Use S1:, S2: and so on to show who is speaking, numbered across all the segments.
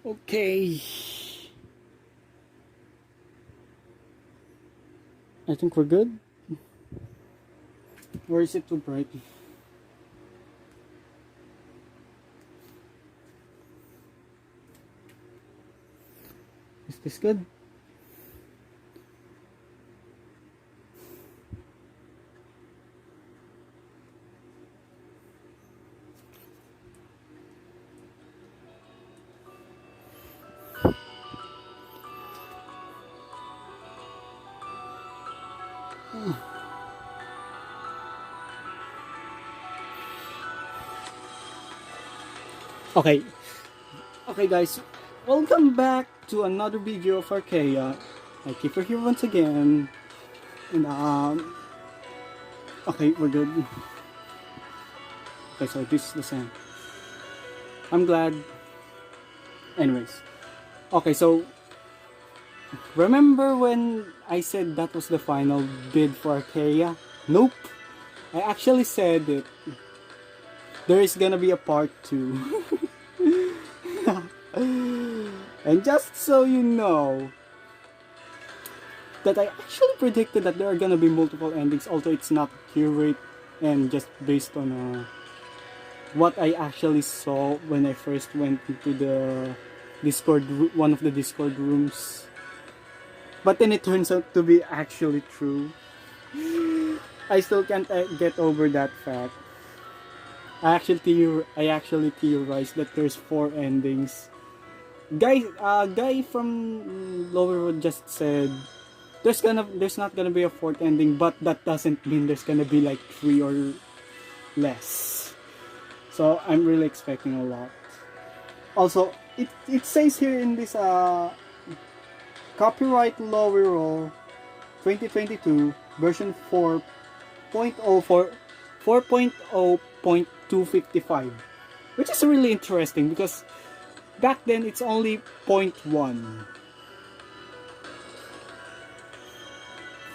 S1: Okay. I think we're good. Or is it too bright? Is this good? Okay. Okay guys, welcome back to another video of Arcaea. I keep her here once again. And okay, we're good. Okay, so this is the same. I'm glad. Anyways. Okay, so remember when I said that was the final bid for Arcaea? Nope. I actually said it. There is gonna be a part 2. And just so you know, that I actually predicted that there are gonna be multiple endings, although it's not accurate and just based on what I actually saw when I first went into the one of the Discord rooms. But then it turns out to be actually true. I still can't get over that fact. I actually theorized that there's 4 endings. Guy from Lowiro just said there's not gonna be a 4th ending, but that doesn't mean there's gonna be like 3 or less. So I'm really expecting a lot. Also, it says here in this copyright Lowiro 2022 version 4.04 4.0.255, which is really interesting because back then it's only 0.1.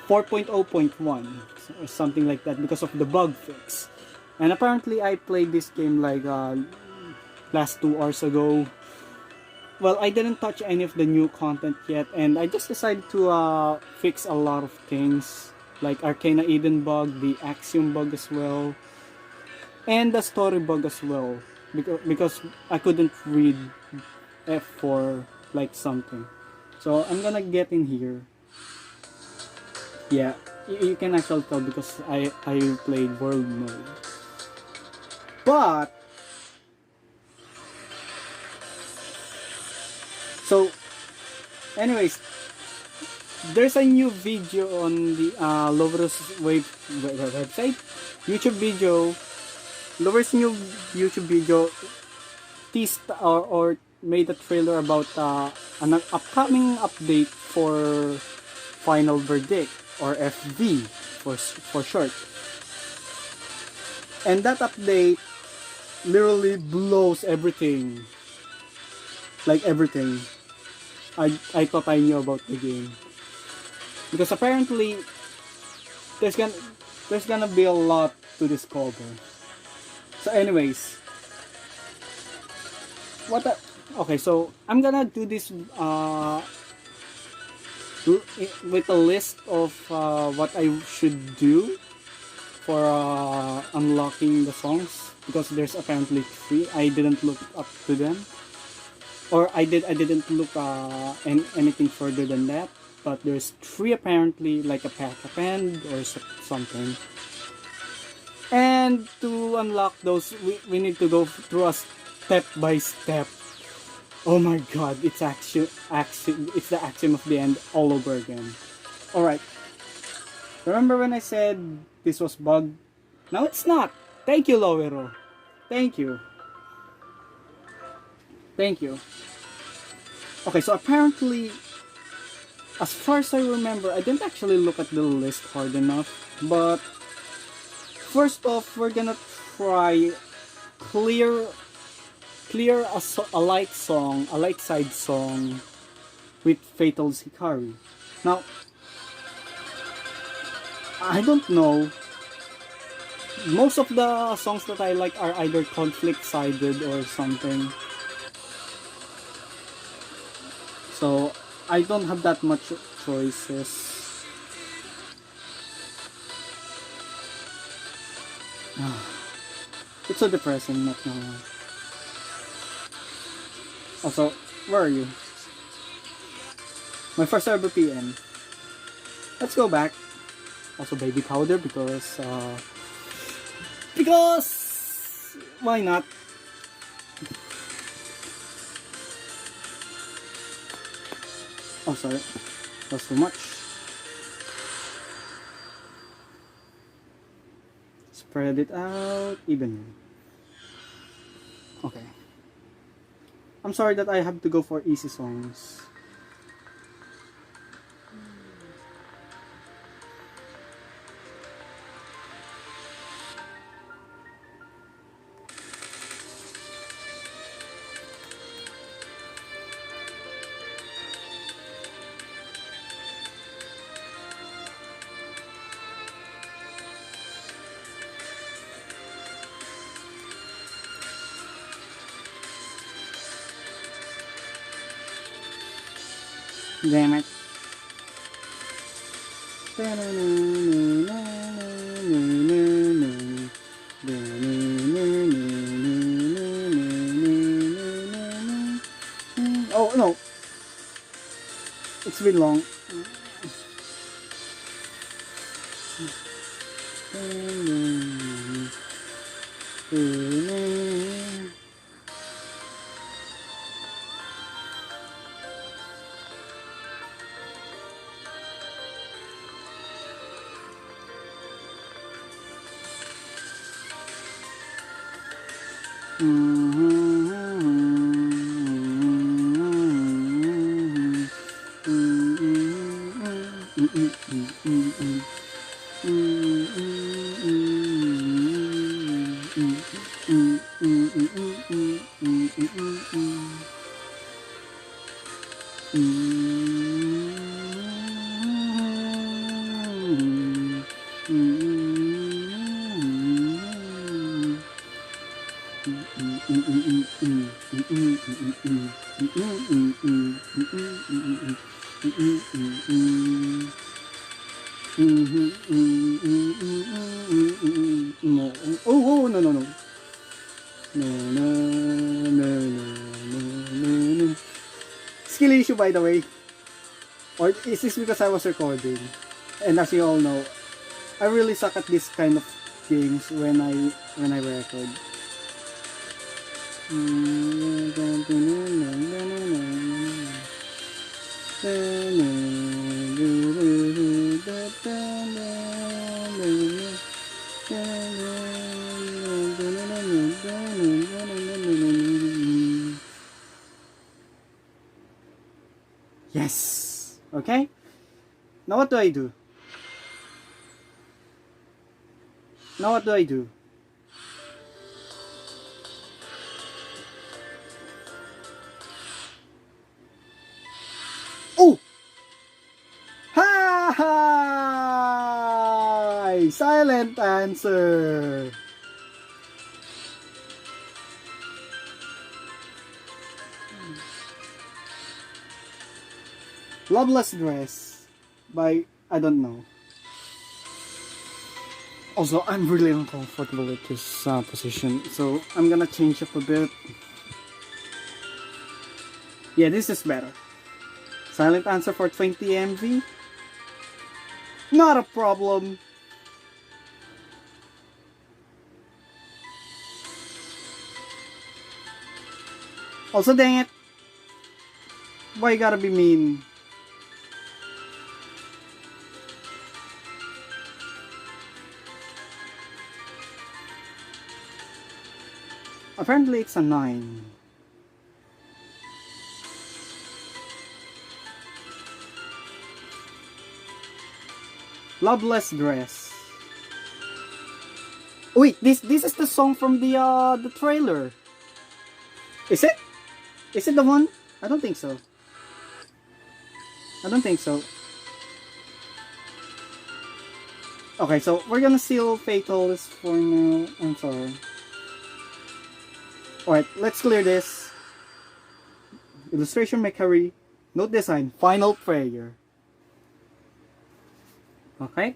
S1: 4.0.1 or something like that because of the bug fix. And apparently I played this game like last 2 hours ago. Well, I didn't touch any of the new content yet, and I just decided to fix a lot of things like Arcana Eden bug, the Axiom bug as well, and the story bug as well, because I couldn't read F4 like something. So I'm gonna get in here. Yeah, you can actually tell because I played world mode. But so anyways, there's a new video on the Lover's website, YouTube video. Lover's new YouTube video teased or made a trailer about an upcoming update for Final Verdict, or FV for short. And that update literally blows everything. Like everything. I thought I knew about the game. Because apparently there's gonna be a lot to discover. So anyways, okay, so I'm gonna do this with a list of what I should do for unlocking the songs, because there's apparently 3. I didn't look up to them, or I didn't look anything further than that, but there's 3 apparently, like a pack append or something. And to unlock those, we need to go through a step by step. Oh my god, it's the axiom of the end all over again. Alright. Remember when I said this was bugged? Now it's not. Thank you, Lowiro. Thank you. Thank you. Okay, so apparently, as far as I remember, I didn't actually look at the list hard enough, but first off, we're gonna try clear a light side song with Fatal's Hikari. Now, I don't know. Most of the songs that I like are either conflict sided or something. So I don't have that much choices. It's so depressing, not gonna. Also, where are you? My first ever PM. Let's go back. Also baby powder because why not? Oh sorry, that's too much. Spread it out evenly. Okay. I'm sorry that I have to go for easy songs. Damn it. Oh no. It's been long. No. Oh, no, no, no. No, no, no, no, no, no. Skill issue, by the way. Or is this because I was recording? And as you all know, I really suck at this kind of games when I record. Yes. Okay. Now what do I do? Now what do I do? Oh! Hi! Silent answer. Loveless Dress by I don't know. Also, I'm really uncomfortable with this position, so I'm gonna change up a bit. Yeah, this is better. Silent answer for 20 MV. Not a problem. Also, dang it. Why you gotta be mean? Apparently it's a 9. Loveless Dress. Oh, wait, this is the song from the trailer. Is it? Is it the one? I don't think so. I don't think so. Okay, so we're gonna seal Fatals for now. I'm sorry. Alright, let's clear this. Illustration may carry Note design, final prayer. Okay?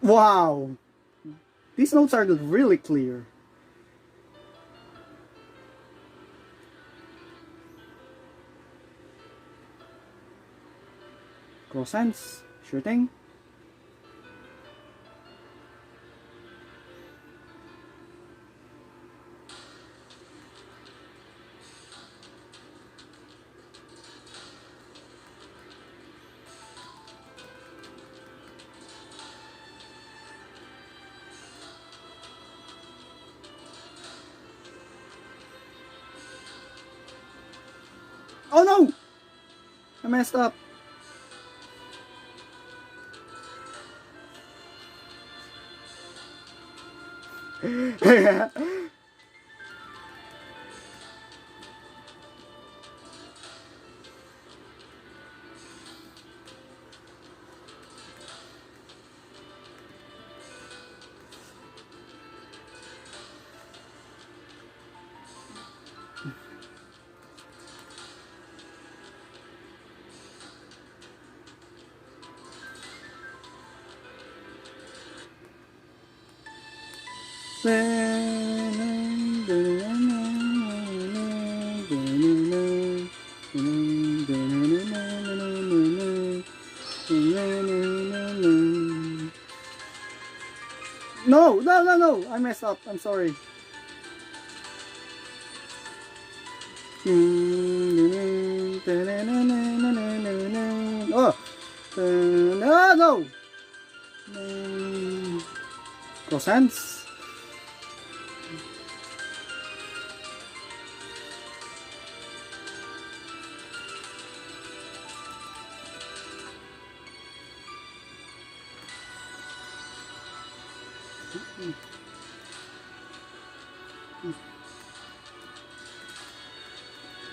S1: Wow! These notes are really clear. Crosshands, shooting. Oh no! I messed up. No, no, no, no! I messed up. I'm sorry. Oh! No, no! Cross hands.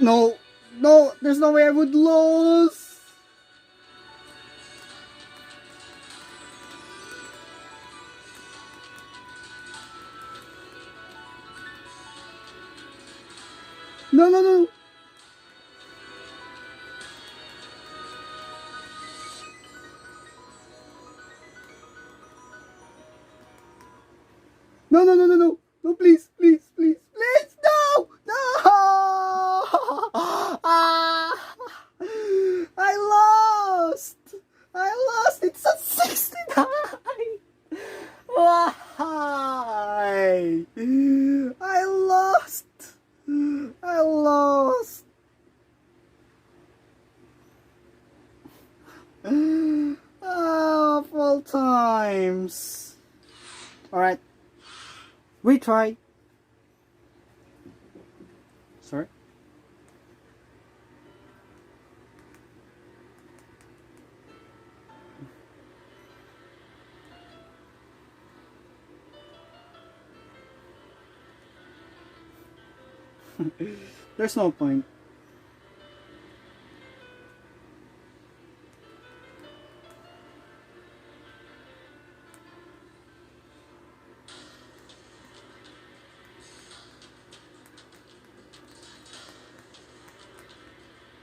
S1: No, no, there's no way I would lose. No, no, no. No, no, no, no, no. No, please, please, please, please. No, no. Ah, I lost. I lost. It's at 69. Why? I lost. I lost. Full times. Alright. Retry. Sorry. There's no point.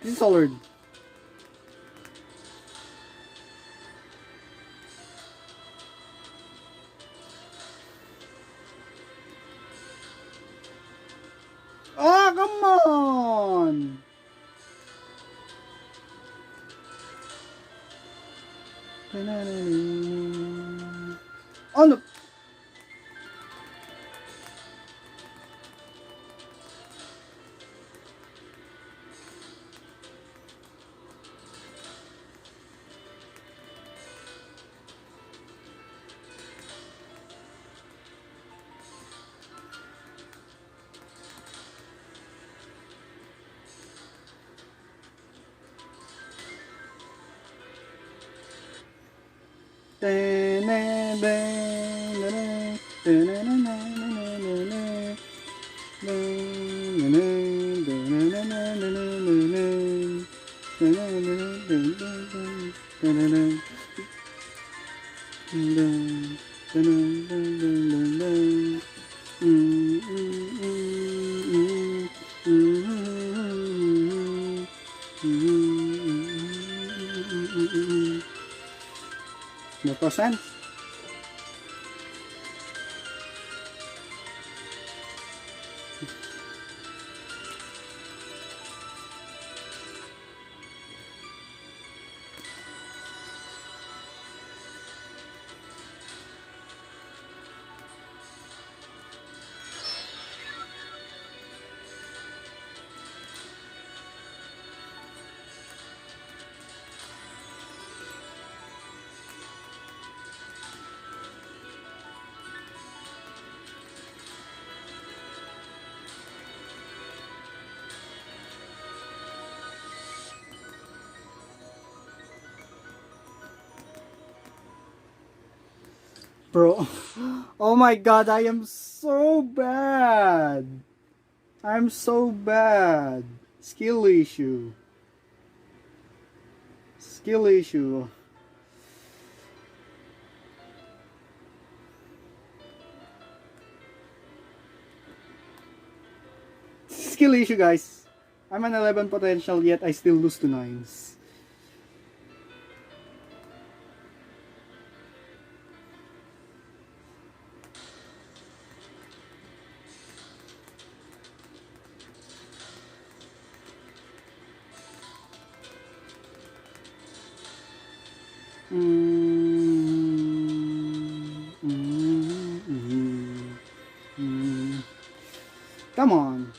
S1: This is already. Oh, come on! Oh no! percent. Bro, oh my god, I am so bad. I'm so bad. Skill issue. Skill issue. Skill issue, guys. I'm an 11 potential, yet I still lose to 9s. Come on.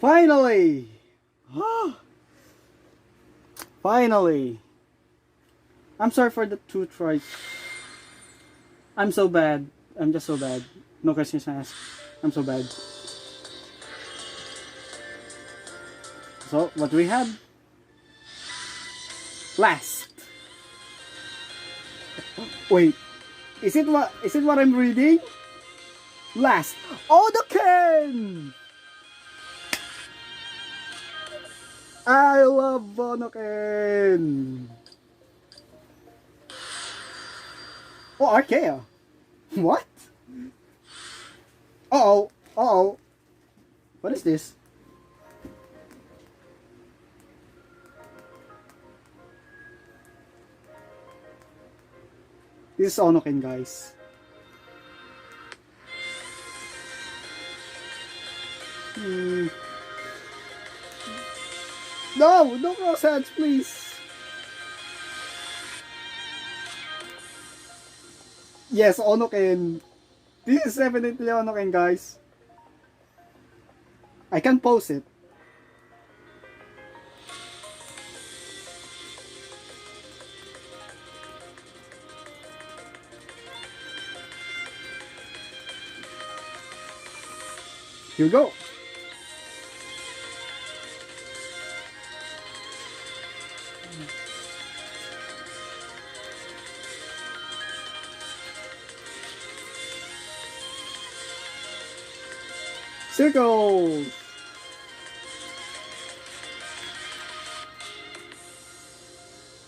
S1: Finally! Finally! I'm sorry for the 2 tries. I'm so bad. I'm just so bad. No questions asked. I'm so bad. So, what do we have? Last. Wait. Is it what I'm reading? Last. Oh, the Ken! I love Bonoken! Oh, Arcaea! What? Uh-oh! Uh-oh! What is this? This is Onoken, guys. No! No cross hands, please! Yes, Onoken. This is definitely Onoken, guys. I can pause it. you go. Circle.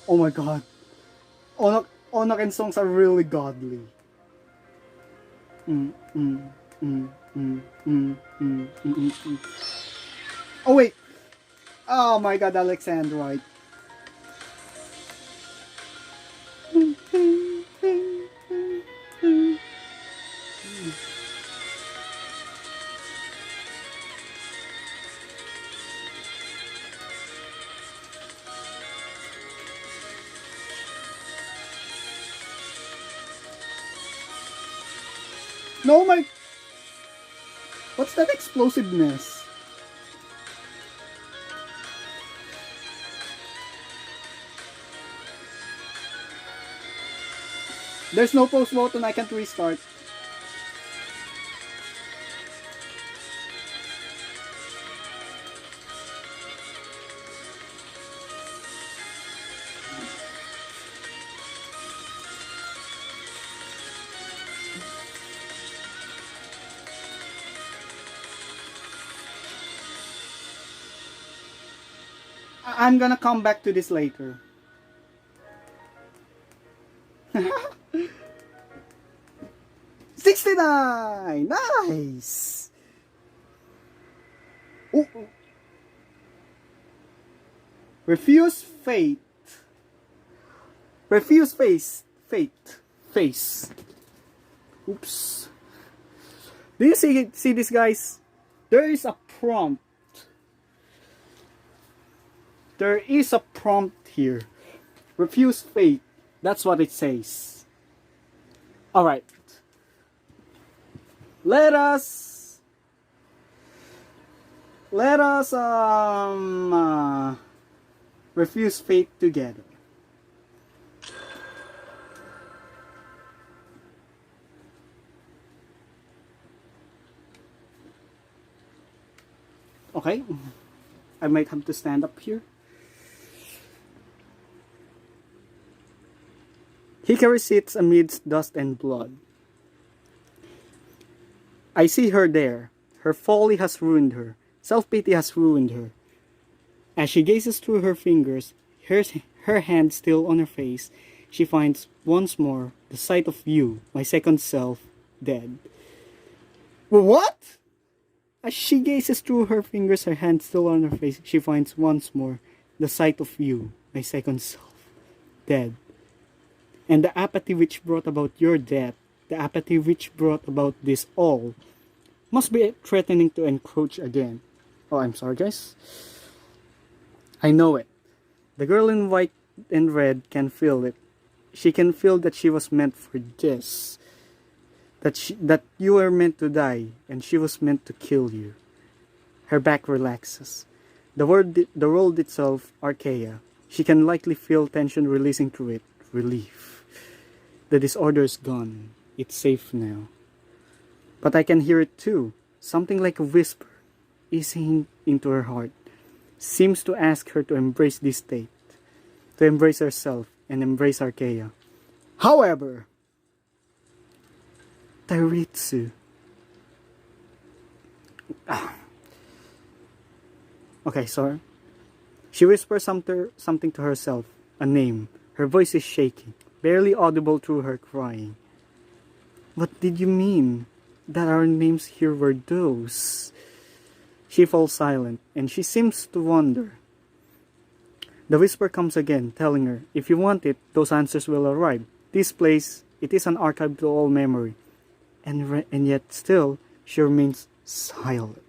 S1: Oh my god. Onaken songs are really godly. Mm, mm, mm, mm, mm, mm, mm, mm. Oh wait. Oh my god, Alexandrite. No, my... What's that explosiveness? There's no post button, I can't restart. I'm gonna come back to this later. 69! Nice! Ooh. Refuse fate. Refuse face. Fate. Face. Oops. Do you see this, guys? There is a prompt. There is a prompt here. Refuse fate. That's what it says. Alright. Let us refuse fate together. Okay. I might have to stand up here. Hikari sits amidst dust and blood. I see her there. Her folly has ruined her. Self-pity has ruined her. As she gazes through her fingers, her hand still on her face, she finds once more the sight of you, my second self, dead. What? As she gazes through her fingers, her hand still on her face, she finds once more the sight of you, my second self, dead. And the apathy which brought about your death, the apathy which brought about this all, must be threatening to encroach again. Oh, I'm sorry, guys. I know it. The girl in white and red can feel it. She can feel that she was meant for this. That you were meant to die, and she was meant to kill you. Her back relaxes. The world itself, Arcaea. She can likely feel tension releasing through it. Relief. The disorder is gone. It's safe now. But I can hear it too. Something like a whisper, easing into her heart, seems to ask her to embrace this state, to embrace herself and embrace Arcaea. However, Tairitsu. Okay, sorry. She whispers something to herself, a name. Her voice is shaking, barely audible through her crying. What did you mean? That our names here were those? She falls silent, and she seems to wonder. The whisper comes again, telling her, if you want it, those answers will arrive. This place, it is an archive to all memory. And yet still, she remains silent.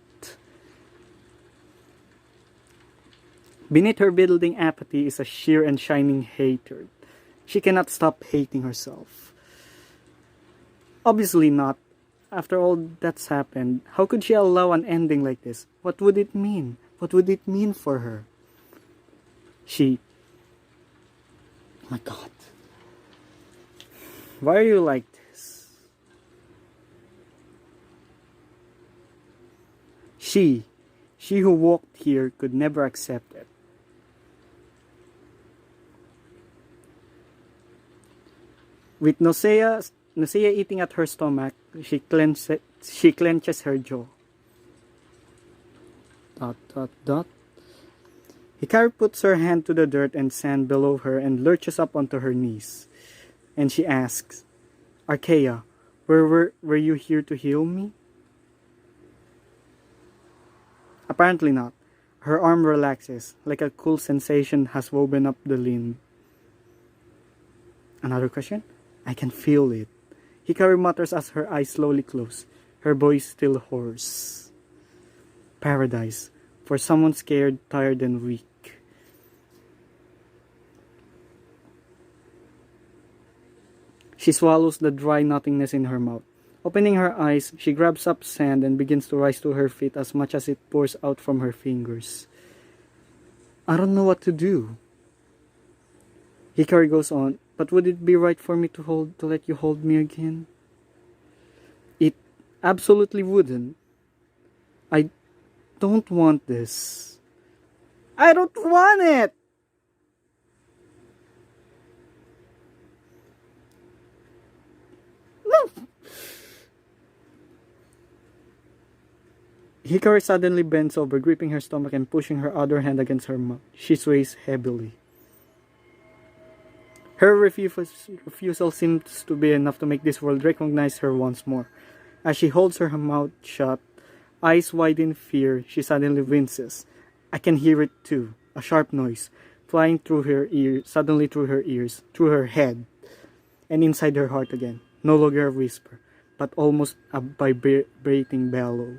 S1: Beneath her building apathy is a sheer and shining hatred. She cannot stop hating herself. Obviously not. After all that's happened, how could she allow an ending like this? What would it mean? What would it mean for her? Oh my God. Why are you like this? She who walked here could never accept it. With nausea eating at her stomach, she clenches her jaw. Dot, dot, dot. Hikaru puts her hand to the dirt and sand below her and lurches up onto her knees. And she asks, Arcaea, were you here to heal me? Apparently not. Her arm relaxes, like a cool sensation has woven up the limb. Another question? I can feel it. Hikaru mutters as her eyes slowly close, her voice still hoarse. Paradise, for someone scared, tired, and weak. She swallows the dry nothingness in her mouth. Opening her eyes, she grabs up sand and begins to rise to her feet as much as it pours out from her fingers. I don't know what to do. Hikari goes on, but would it be right for me to let you hold me again? It absolutely wouldn't. I don't want this. I don't want it! No! Hikari suddenly bends over, gripping her stomach and pushing her other hand against her mouth. She sways heavily. Her refusal seems to be enough to make this world recognize her once more. As she holds her mouth shut, eyes wide in fear, she suddenly winces. I can hear it too, a sharp noise, flying through her ears, suddenly through her ears, through her head, and inside her heart again. No longer a whisper, but almost a vibrating bellow.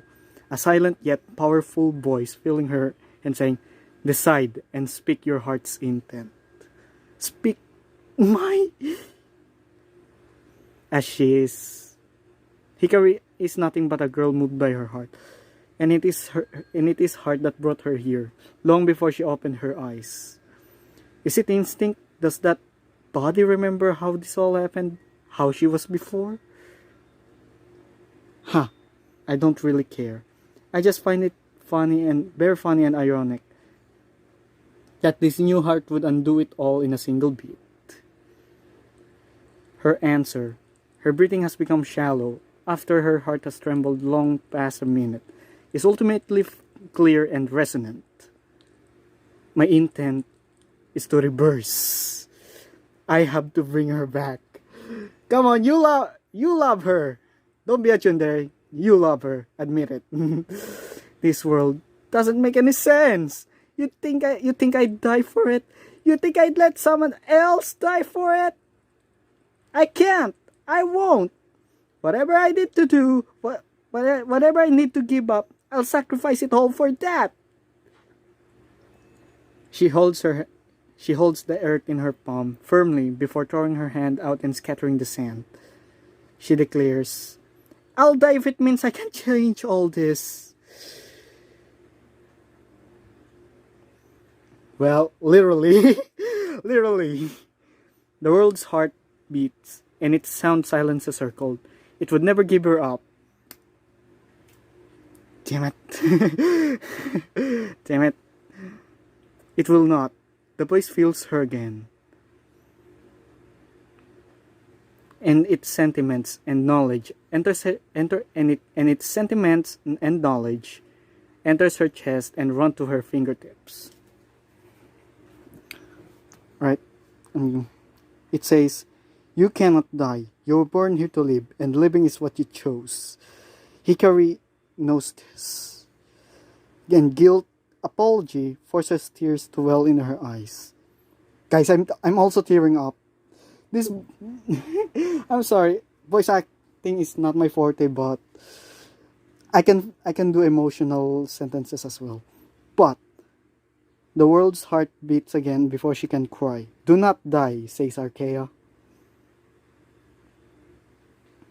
S1: A silent yet powerful voice filling her and saying, decide and speak your heart's intent. Speak my... As she is... Hikari is nothing but a girl moved by her heart. And it is heart that brought her here, long before she opened her eyes. Is it instinct? Does that body remember how this all happened? How she was before? I don't really care. I just find it very funny and ironic that this new heart would undo it all in a single beat. Her answer, her breathing has become shallow after her heart has trembled long past a minute, is ultimately clear and resonant. My intent is to reverse. I have to bring her back. Come on, you love her. Don't be a tsundere. You love her. Admit it. This world doesn't make any sense. You think I'd die for it? You think I'd let someone else die for it? I can't. I won't. Whatever I need to do, whatever I need to give up, I'll sacrifice it all for that. She holds the earth in her palm firmly before throwing her hand out and scattering the sand. She declares, I'll die if it means I can change all this. Well, literally. Literally. The world's heart beats, and its sound silences her cold. It would never give her up. Damn it. Damn it. It will not. The voice feels her again. And its sentiments and knowledge enters her chest and run to her fingertips. Right? It says, you cannot die. You were born here to live, and living is what you chose. Hikari knows this. And guilt, apology forces tears to well in her eyes. Guys, I'm also tearing up. This I'm sorry, voice acting is not my forte, but I can do emotional sentences as well. But the world's heart beats again before she can cry. Do not die, says Arcaea.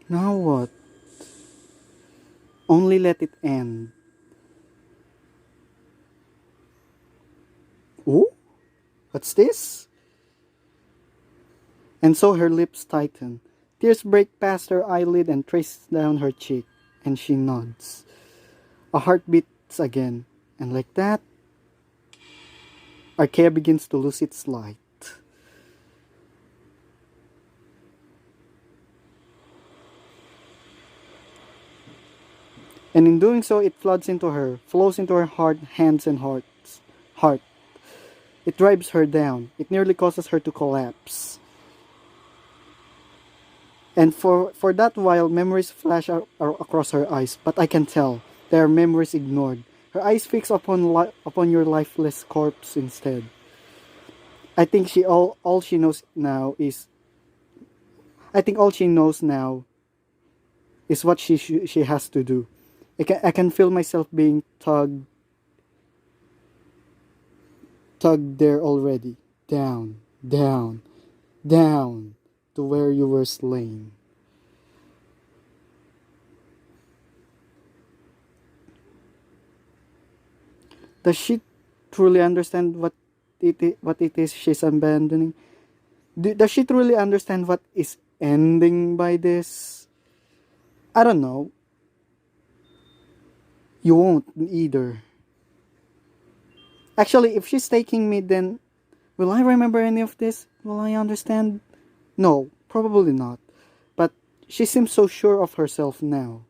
S1: Now what? Only let it end. Oh? What's this? And so her lips tighten. Tears break past her eyelid and trace down her cheek, and she nods. A heartbeat floods again, and like that, Arcaea begins to lose its light. And in doing so, it floods into her, flows into her heart, hands, and heart. It drives her down. It nearly causes her to collapse. And for that while, memories flash across her eyes, but I can tell they are memories ignored. Her eyes fix upon your lifeless corpse instead. I think all she knows now is what she has to do. I can feel myself being tugged there already, down, down, down to where you were slain. Does she truly understand what it is she's abandoning? Does she truly understand what is ending by this? I don't know. You won't either. Actually, if she's taking me, then will I remember any of this? Will I understand? No, probably not. But she seems so sure of herself now.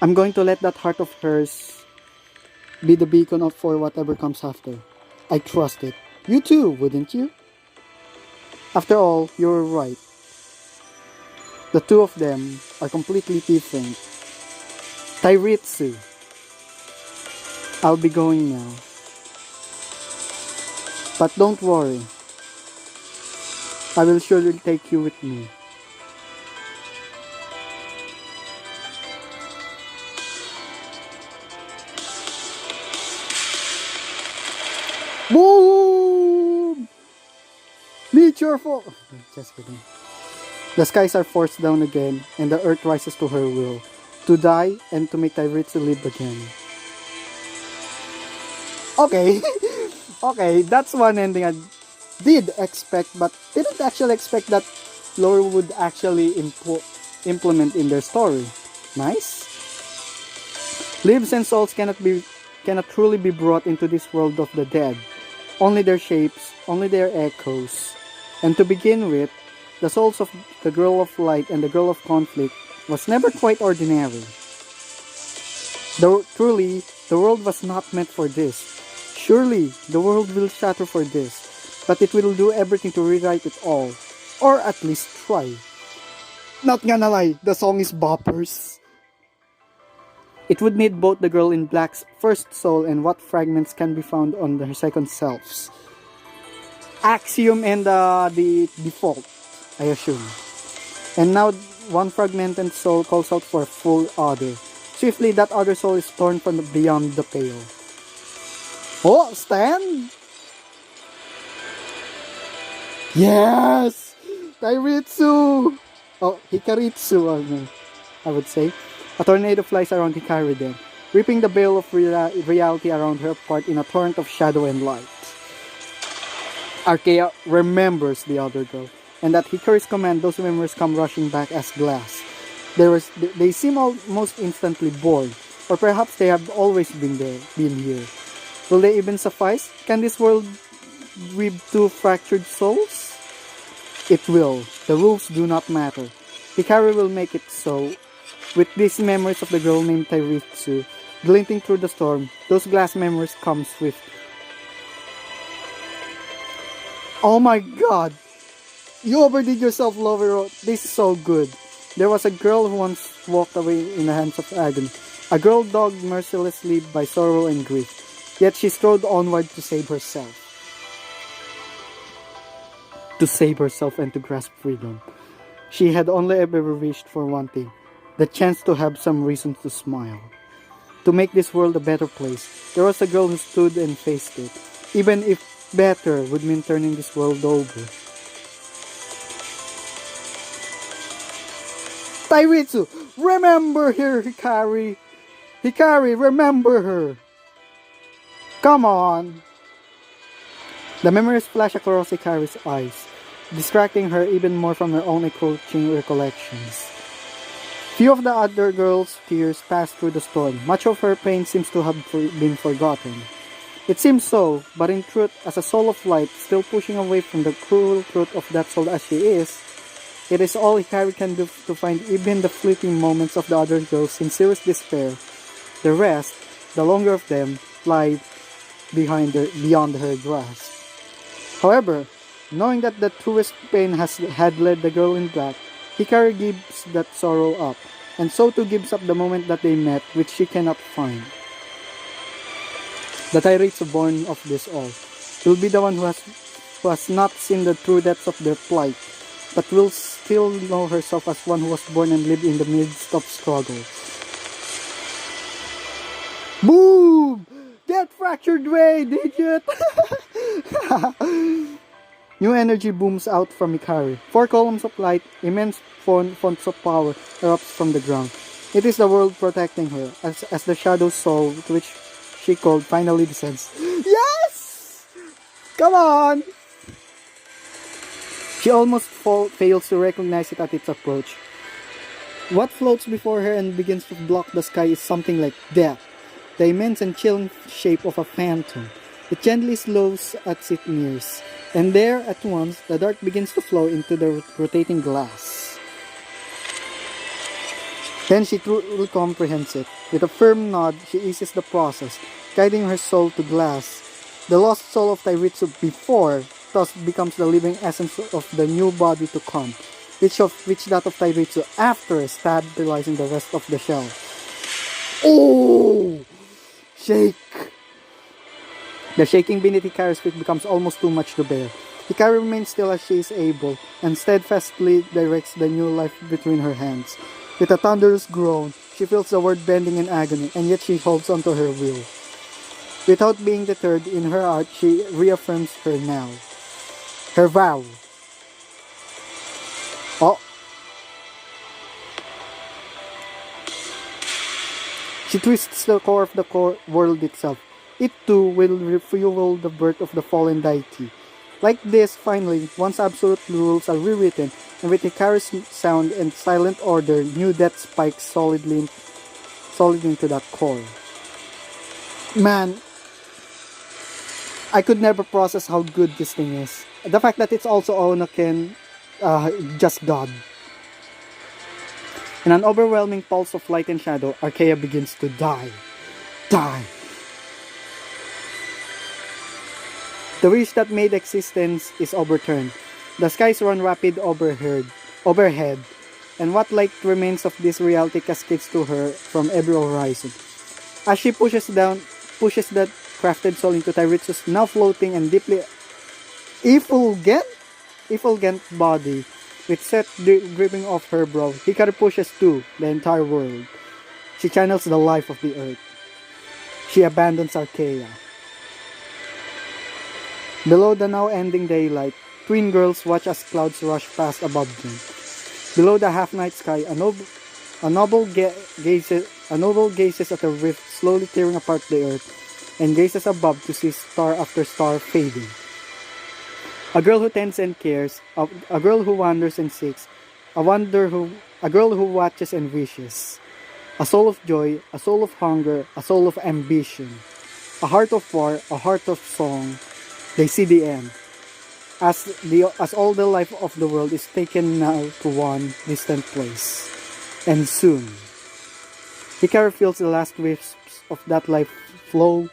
S1: I'm going to let that heart of hers be the beacon for whatever comes after. I trust it. You too, wouldn't you? After all, you're right. The two of them are completely different. Tairitsu, I'll be going now. But don't worry. I will surely take you with me. Boom! Meet your foe! Just kidding. The skies are forced down again, and the earth rises to her will, to die and to make Tairitsu live again. Okay, okay, that's one ending I did expect, but didn't actually expect that Lowiro would actually implement in their story. Nice. Lives and souls cannot truly be brought into this world of the dead. Only their shapes, only their echoes. And to begin with, the souls of the Girl of Light and the Girl of Conflict was never quite ordinary. Though truly, the world was not meant for this. Surely, the world will shatter for this, but it will do everything to rewrite it all. Or at least try. Not gonna lie, the song is boppers. It would need both the Girl in Black's first soul and what fragments can be found on her second selves. Axiom and the default, I assume. And now one fragmented soul calls out for a full other. Swiftly that other soul is torn from beyond the pale. Oh, Stan! Yes! Tairitsu! Oh, Hikaritsu, I would say. A tornado flies around Hikari then, ripping the veil of reality around her apart in a torrent of shadow and light. Arcaea remembers the other girl, and at Hikari's command, those memories come rushing back as glass. They seem almost instantly born, or perhaps they have always been here. Will they even suffice? Can this world weave two fractured souls? It will. The rules do not matter. Hikari will make it so. With these memories of the girl named Tairitsu glinting through the storm, those glass memories come swift. Oh my god! You overdid yourself, Lowiro. This is so good. There was a girl who once walked away in the hands of agony. A girl dogged mercilessly by sorrow and grief. Yet she strode onward to save herself. To save herself and to grasp freedom. She had only ever wished for one thing. The chance to have some reason to smile. To make this world a better place. There was a girl who stood and faced it. Even if better would mean turning this world over. Tairitsu, remember her, Hikari. Hikari, remember her. Come on.
S2: The memories flash across Hikari's eyes, distracting her even more from her own encroaching recollections. Few of the other girls' tears passed through the storm. Much of her pain seems to have been forgotten. It seems so, but in truth, as a soul of light, still pushing away from the cruel truth of that soul as she is, it is all Hikari can do to find even the fleeting moments of the other girls in serious despair. The rest, the longer of them, lie beyond her grasp. However, knowing that the truest pain had led the girl in black, Hikari gives that sorrow up, and so too gives up the moment that they met, which she cannot find. The Tairitsu born of this all will be the one who has not seen the true depths of their plight, but will still know herself as one who was born and lived in the midst of struggle. Boom! Get fractured way, idiot! New energy booms out from Hikari. 4 columns of light, immense fonts of power erupts from the ground. It is the world protecting her, as the shadow soul to which she called finally descends. Yes! Come on! She almost fails to recognize it at its approach. What floats before her and begins to block the sky is something like death, the immense and chilling shape of a phantom. It gently slows as it nears, and there at once the dark begins to flow into the rotating glass. Then she truly comprehends it. With a firm nod, she eases the process, guiding her soul to glass. The lost soul of Tairitsu before thus becomes the living essence of the new body to come, which that of Tairitsu after stabilizing the rest of the shell. Oh! Shake! The shaking beneath Hikari's feet becomes almost too much to bear. Hikari remains still as she is able, and steadfastly directs the new life between her hands. With a thunderous groan, she feels the world bending in agony, and yet she holds on to her will. Without being deterred, in her heart, she reaffirms her now. Her vow. Oh. She twists the core of the world itself. It too will refuel the birth of the fallen deity. Like this, finally, once absolute rules are rewritten, and with Hikari's sound and silent order, new death spikes solidly into that core. Man, I could never process how good this thing is. The fact that it's also Onoken, just God. In an overwhelming pulse of light and shadow, Arcaea begins to die. Die. The wish that made existence is overturned. The skies run rapid overhead, and what light remains of this reality cascades to her from every horizon. As she pushes that crafted soul into Tairitsu's now floating and deeply effulgent body, with sweat dripping off her brow, Hikari pushes to the entire world. She channels the life of the earth. She abandons Arcaea. Below the now ending daylight, twin girls watch as clouds rush past above them. Below the half-night sky, a noble gazes at a rift slowly tearing apart the earth, and gazes above to see star after star fading. A girl who tends and cares, a girl who wanders and seeks, a girl who watches and wishes. A soul of joy, a soul of hunger, a soul of ambition. A heart of war, a heart of song. They see the end. As all the life of the world is taken now to one distant place. And soon, Hikari feels the last wisps of that life flow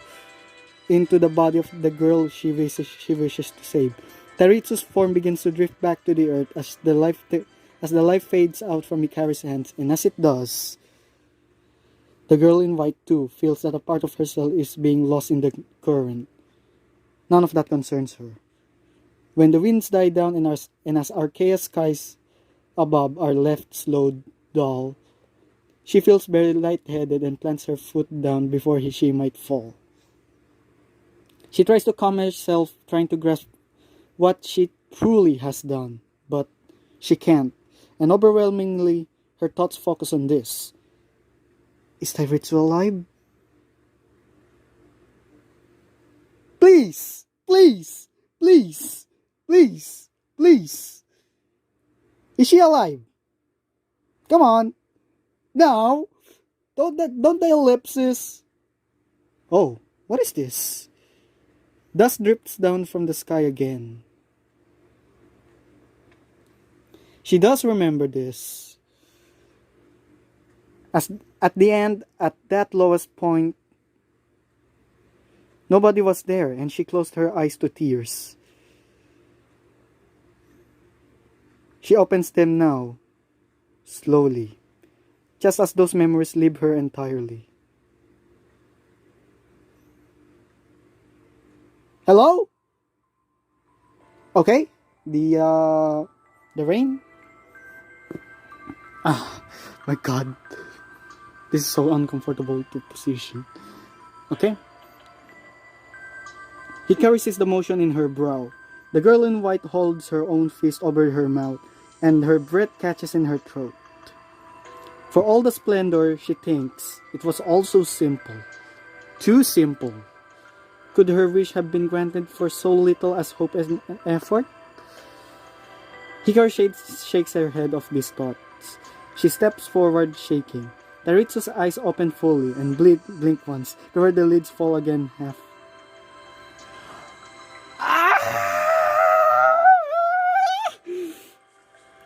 S2: into the body of the girl she wishes to save. Tairitsu's form begins to drift back to the earth as the life fades out from Hikari's hands, and as it does, the girl in white too feels that a part of herself is being lost in the current. None of that concerns her. When the winds die down and as Arcaea's skies above are left slowed dull, she feels very lightheaded and plants her foot down before she might fall. She tries to calm herself, trying to grasp what she truly has done, but she can't, and overwhelmingly, her thoughts focus on this. Is Tairitsu alive? Please! Please! Please! Please! Please! Is she alive? Come on! Now! Don't the ellipses! Oh, what is this? Dust drips down from the sky again. She does remember this. As at the end, at that lowest point, nobody was there, and she closed her eyes to tears. She opens them now, slowly, just as those memories leave her entirely. Hello? Okay, the rain? Ah, my God. This is so uncomfortable to position. Okay? He caresses the motion in her brow. The girl in white holds her own fist over her mouth, and her breath catches in her throat. For all the splendor, she thinks, it was all so simple. Too simple. Could her wish have been granted for so little as hope and effort? Hikaru shakes her head of these thoughts. She steps forward, shaking. Taritsu's eyes open fully and blink once, before the lids fall again half.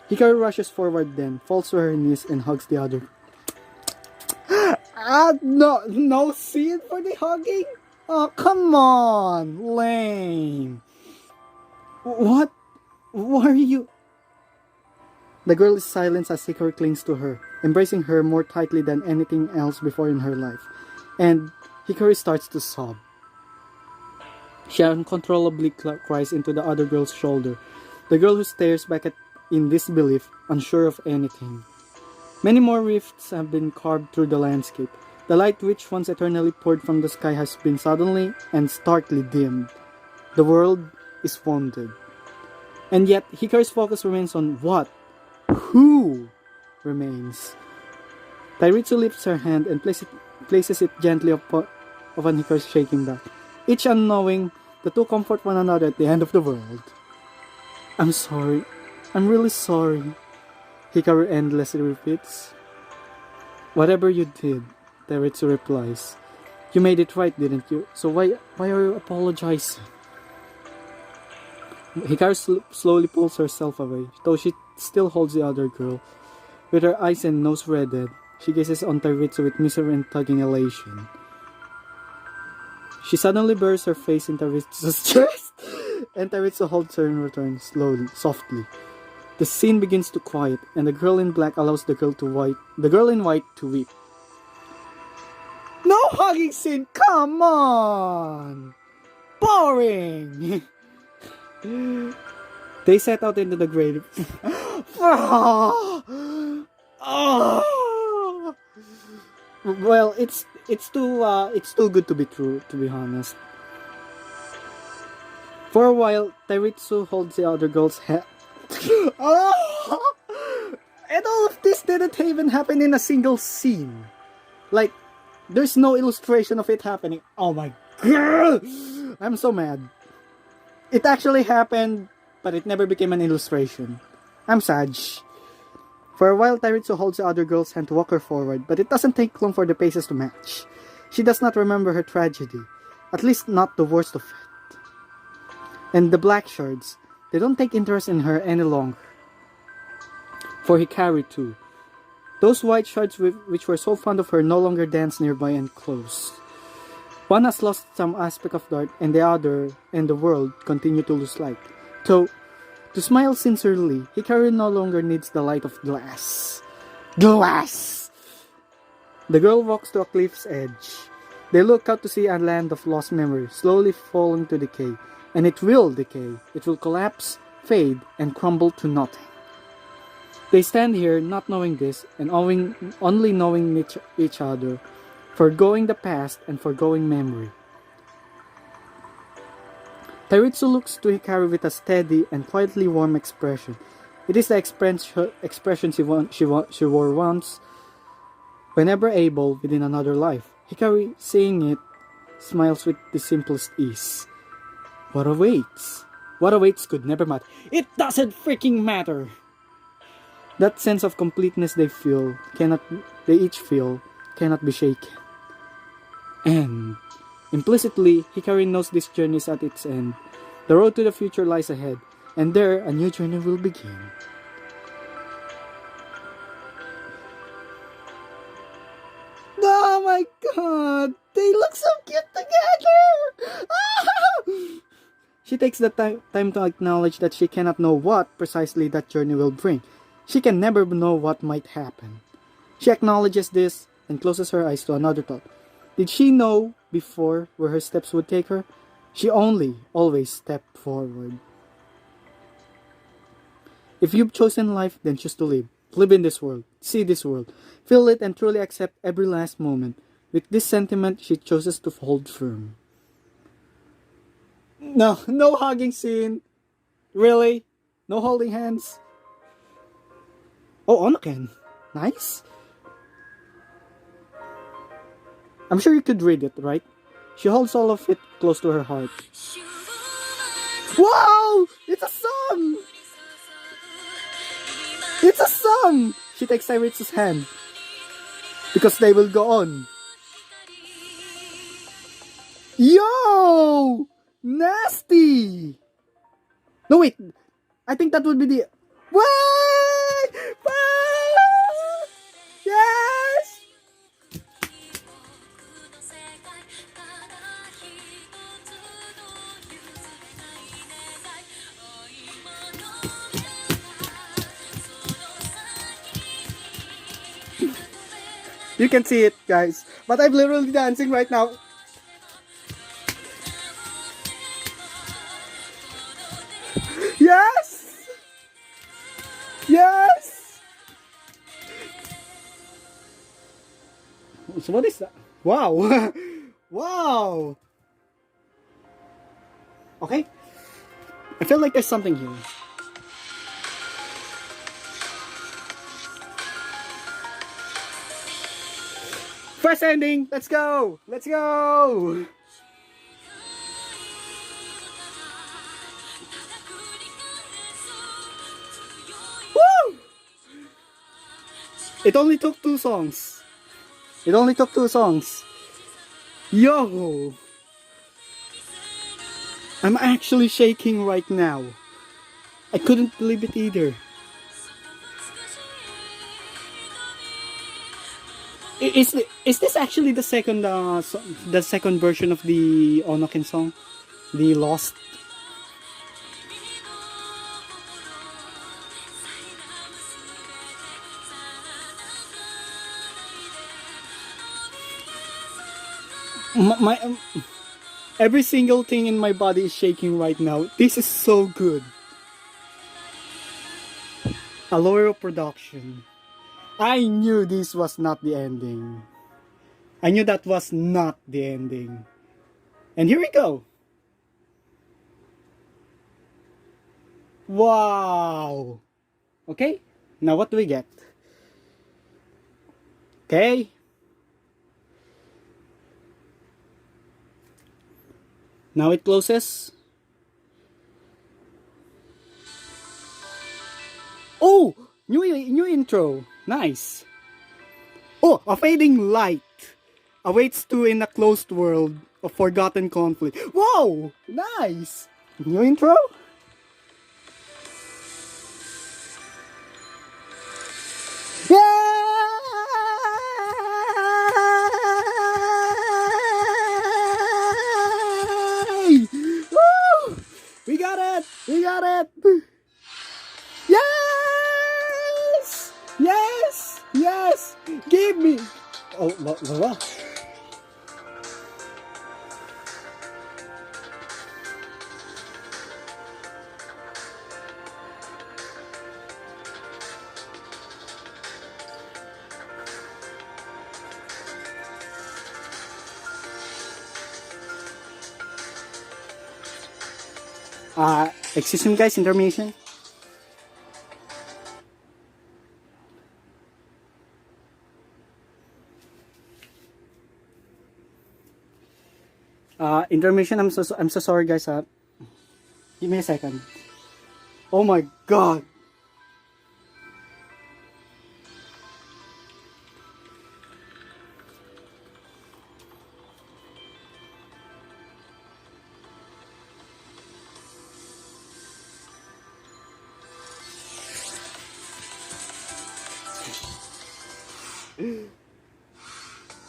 S2: Hikaru rushes forward then, falls to her knees and hugs the other. No scene for the hugging? Oh, come on, lame. What are you? The girl is silent as Hikaru clings to her, embracing her more tightly than anything else before in her life. And Hikaru starts to sob. She uncontrollably cries into the other girl's shoulder, the girl who stares back in disbelief, unsure of anything. Many more rifts have been carved through the landscape. The light which once eternally poured from the sky has been suddenly and starkly dimmed. The world is wounded. And yet, Hikaru's focus remains on what? Who remains? Taritsu lifts her hand and places it gently upon Hikaru's shaking back. Each unknowing, the two comfort one another at the end of the world. I'm sorry. I'm really sorry, Hikaru endlessly repeats. Whatever you did, Taritsu replies. You made it right, didn't you? So why are you apologizing? Hikaru slowly pulls herself away, though she still holds the other girl. With her eyes and nose reddened, she gazes on Taritsu with misery and tugging elation. She suddenly buries her face in Taritsu's chest, and Taritsu holds her in return, slowly, softly. The scene begins to quiet, and the girl in black allows the girl in white to weep. No hugging scene, come on! Boring! They set out into the grave. Well, it's too good to be true, to be honest. For a while, Taritsu holds the other girl's head. And all of this didn't even happen in a single scene. Like, there's no illustration of it happening. Oh my god! I'm so mad. It actually happened, but it never became an illustration. I'm sad. For a while, Taritsu holds the other girl's hand to walk her forward, but it doesn't take long for the paces to match. She does not remember her tragedy, at least not the worst of it. And the black shards, they don't take interest in her any longer. For Hikaru too. Those white shards which were so fond of her no longer dance nearby and close. One has lost some aspect of dark, and the other and the world continue to lose light. So, to smile sincerely, Hikaru no longer needs the light of glass. Glass! The girl walks to a cliff's edge. They look out to see a land of lost memory, slowly falling to decay. And it will decay. It will collapse, fade, and crumble to nothing. They stand here not knowing this, and only knowing each other, forgoing the past and forgoing memory. Taritsu looks to Hikaru with a steady and quietly warm expression. It is the expression she wore once, whenever able, within another life. Hikaru, seeing it, smiles with the simplest ease. What awaits? What awaits could never matter. It doesn't freaking matter! That sense of completeness they each feel, cannot be shaken. And implicitly, Hikari knows this journey is at its end. The road to the future lies ahead, and there a new journey will begin. Oh my god! They look so cute together! She takes the time to acknowledge that she cannot know what precisely that journey will bring. She can never know what might happen. She acknowledges this and closes her eyes to another thought. Did she know before where her steps would take her? She only always stepped forward. If you've chosen life, then choose to live. Live in this world. See this world. Feel it and truly accept every last moment. With this sentiment, she chooses to hold firm. No hugging scene. Really? No holding hands? Oh, Onoken. Nice. I'm sure you could read it, right? She holds all of it close to her heart. Wow! It's a song! It's a song! She takes Cyrit's hand. Because they will go on. Yo! Nasty! No, wait. I think that would be the... Wait! Wait! Yes! You can see it, guys. But I'm literally dancing right now. Yes! Yes! So what is that? Wow! Wow! Okay. I feel like there's something here. First ending! Let's go! Let's go! Woo! It only took 2 songs. It only took 2 songs. Yo! I'm actually shaking right now. I couldn't believe it either. Is this actually the second version of the Onoken song, the Lost? Every single thing in my body is shaking right now. This is so good. A Lowiro production. I knew this was not the ending. I knew that was not the ending. And here we go. Wow. Okay. Now what do we get? Okay. Now it closes. Oh! New intro. Nice. Oh, a fading light awaits two in a closed world of forgotten conflict. Whoa! Nice! New intro? Yay! Woo! We got it! We got it! Yes! Yes! Yes! Give me! Oh, what? Excuse me guys, intermission. Intermission, I'm so sorry guys. Give me a second. Oh my god.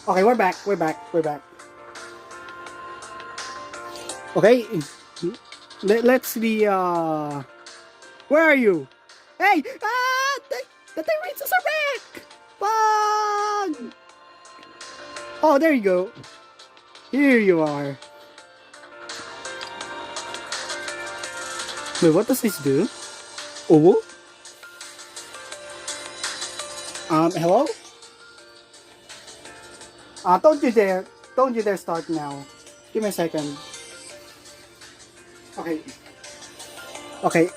S2: Okay, we're back. Okay. Let's see, where are you? Hey! Ah! The Tyrants are back! Fun! Oh, there you go. Here you are. Wait, what does this do? Oh? Hello? Don't you dare. Don't you dare start now. Give me a second. Okay. Okay.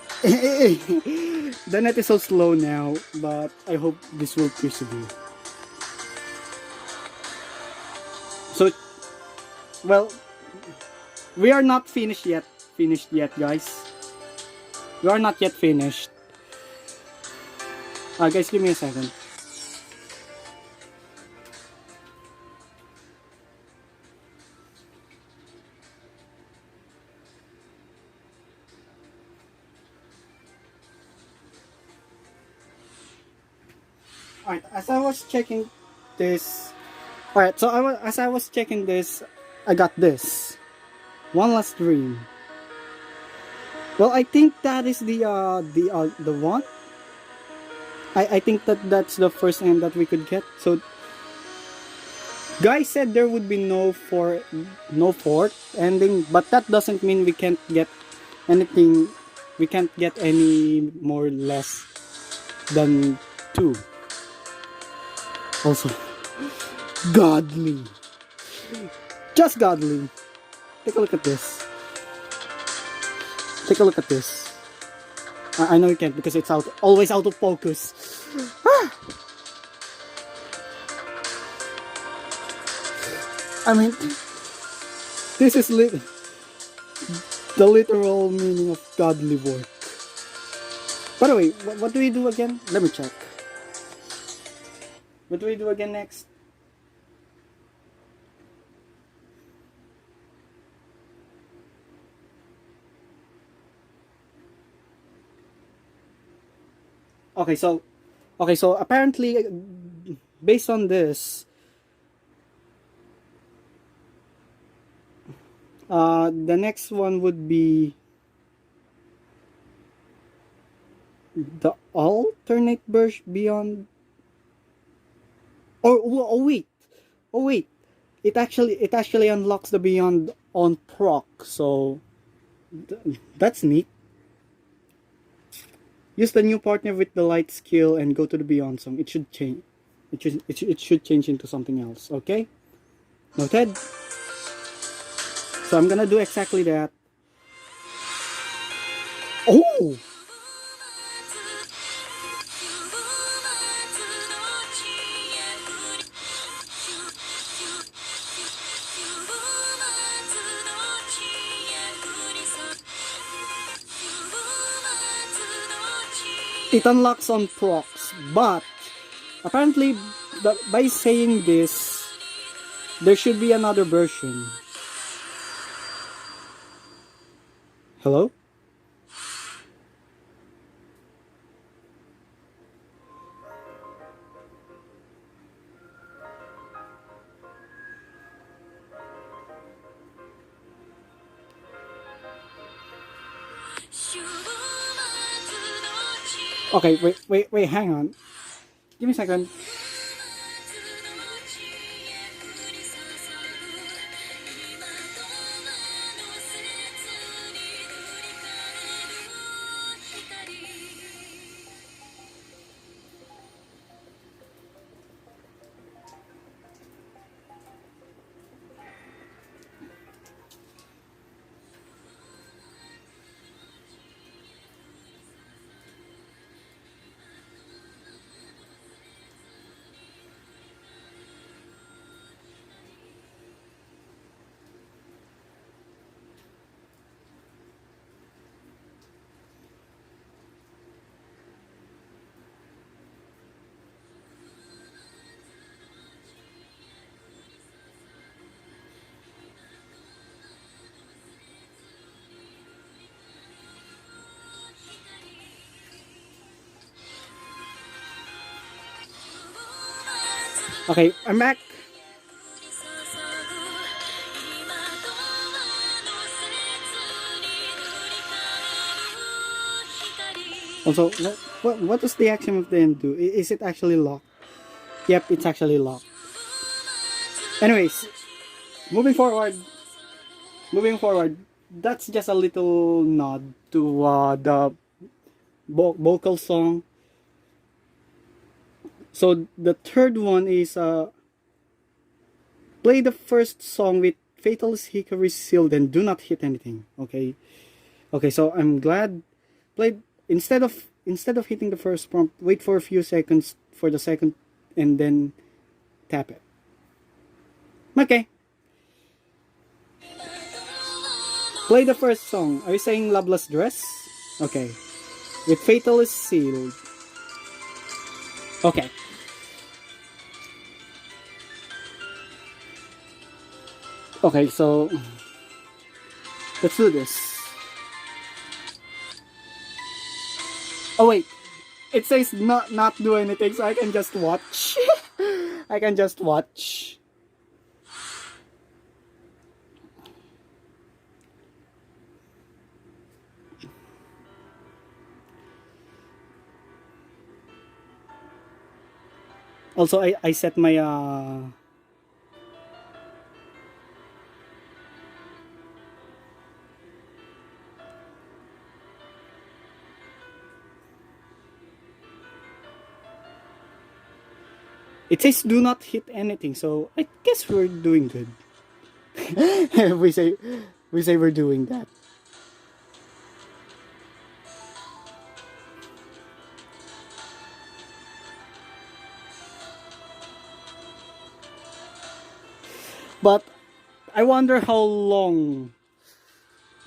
S2: The net is so slow now, but I hope this will persevere. So, well, we are not finished yet. Guys. We are not yet finished. Guys, give me a second. Alright, as I was checking this. Alright, so as I was checking this, I got this. One Last Dream. Well, I think that is the one. I think that's the first end that we could get. So, guys said there would be no fourth ending, but that doesn't mean we can't get anything. We can't get any more less than 2. Also, godly. Just godly. Take a look at this. Take a look at this. I know you can't because it's always out of focus. I mean, this is the literal meaning of godly work. By the way, what do we do again? Let me check. What do we do again next? Okay, so apparently, based on this, the next one would be the alternate version beyond. Oh wait! It actually unlocks the beyond on proc. So that's neat. Use the new partner with the light skill and go to the beyond song. It should change. It should change into something else. Okay. Noted. So I'm gonna do exactly that. Oh! It unlocks on procs, but apparently by saying this, there should be another version. Hello? Okay, wait, hang on. Give me a second. Okay, I'm back. Also, what does the action of the end do? Is it actually locked? Yep, it's actually locked. Anyways, moving forward, moving forward, that's just a little nod to the vocal song. So the third one is play the first song with Fatalist Hickory sealed and do not hit anything. Okay, okay. So I'm glad play instead of hitting the first prompt, wait for a few seconds for the second, and then tap it. Okay. Play the first song. Are you saying Loveless Dress? Okay. With Fatalist sealed. Okay. Okay, so let's do this. Oh wait, it says not do anything, so I can just watch. I can just watch. Also, I set my it says do not hit anything, so I guess we're doing good. we say we're doing that. But I wonder how long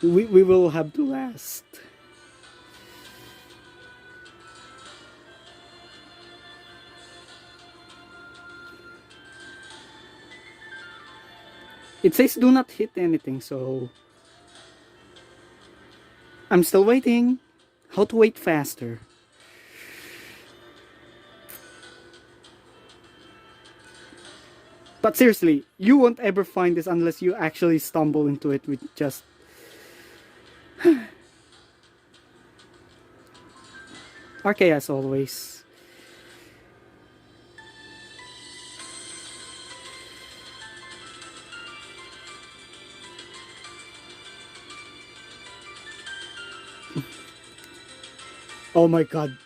S2: we will have to last. It says do not hit anything, so I'm still waiting. How to wait faster? But seriously, you won't ever find this unless you actually stumble into it with just Arcaea as always. Oh my god.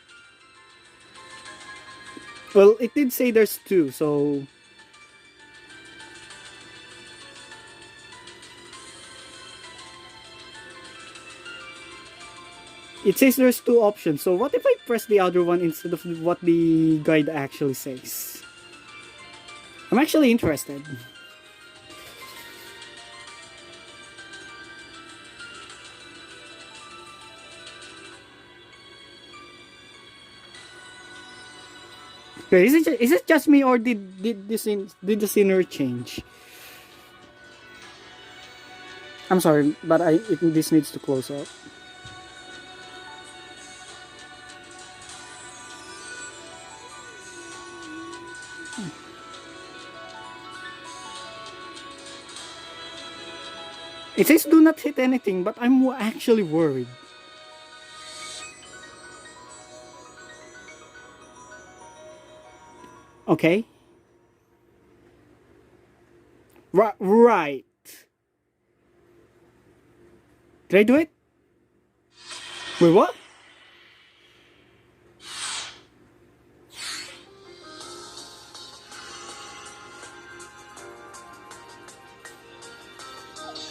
S2: Well, it did say there's two, so it says there's two options. So what if I press the other one instead of what the guide actually says? I'm actually interested. Okay, is it just me or did the scenery change? I'm sorry, but this needs to close up. It says do not hit anything, but I'm actually worried. Okay. Right. Did I do it? Wait, what?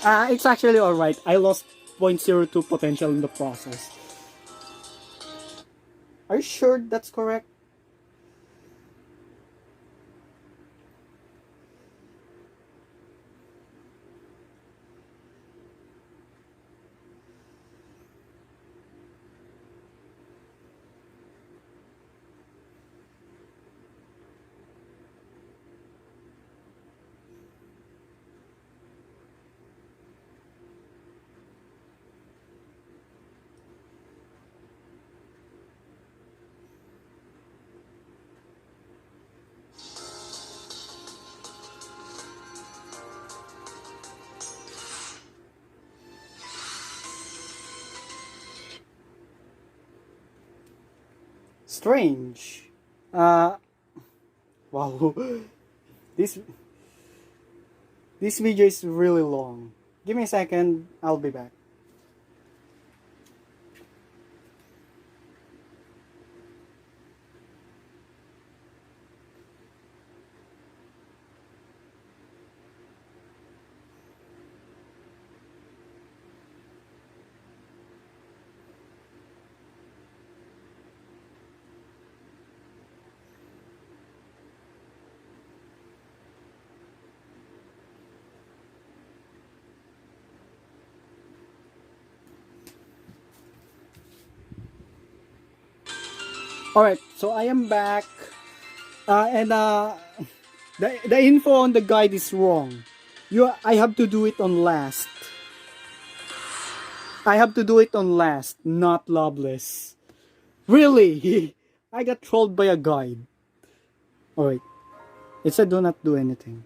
S2: It's actually alright. I lost 0.02 potential in the process. Are you sure that's correct?
S1: Strange. Wow. This this video is really long. Give me a second, I'll be back. Alright, so I am back. And the info on the guide is wrong. I have to do it on last. I have to do it on last, not loveless. Really? I got trolled by a guide. Alright. It said do not do anything.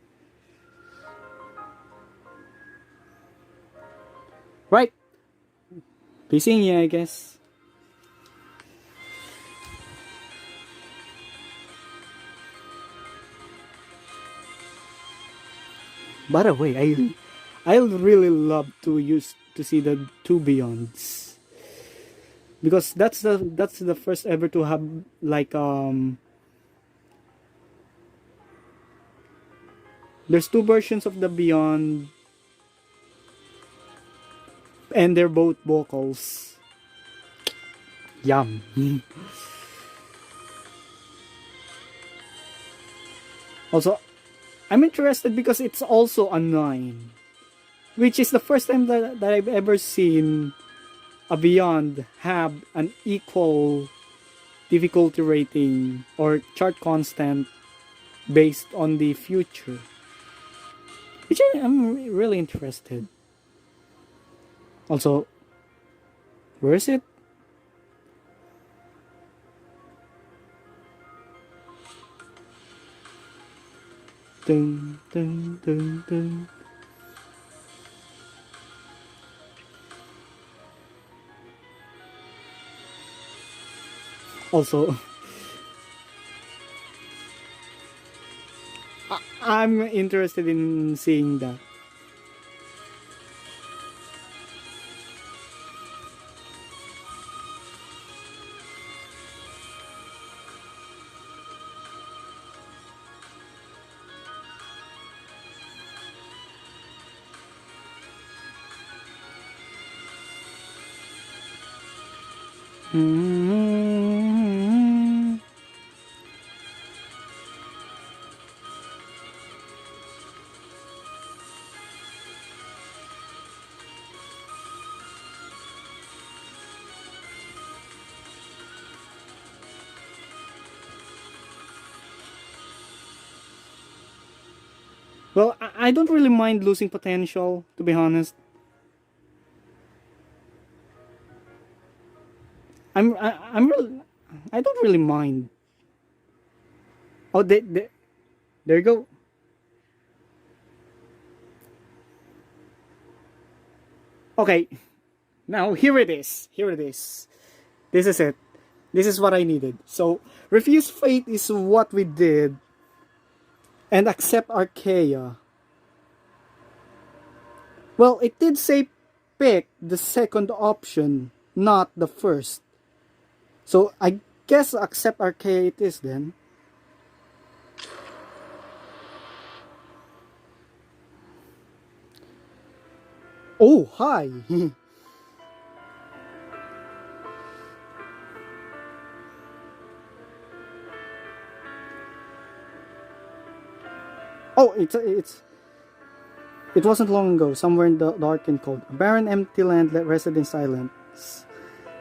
S1: Right. Pissing you, I guess. By the way, I really love to see the two Beyonds, because that's the first ever to have like there's two versions of the Beyond, and they're both vocals. Yum. Also, I'm interested because it's also a 9, which is the first time that I've ever seen a Beyond have an equal difficulty rating or chart constant based on the future, which I'm really interested. Also, where is it? Dun, dun, dun, dun. Also, I'm interested in seeing that. Mm-hmm. Well, I don't really mind losing potential, to be honest. I don't really mind. Oh, there you go. Okay, now here it is. Here it is. This is it. This is what I needed. So, refuse fate is what we did, and accept Arcaea. Well, it did say pick the second option, not the first. So, I guess accept Arcaea it is then. Oh, hi! Oh, it wasn't long ago, somewhere in the dark and cold. A barren, empty land rested in silence.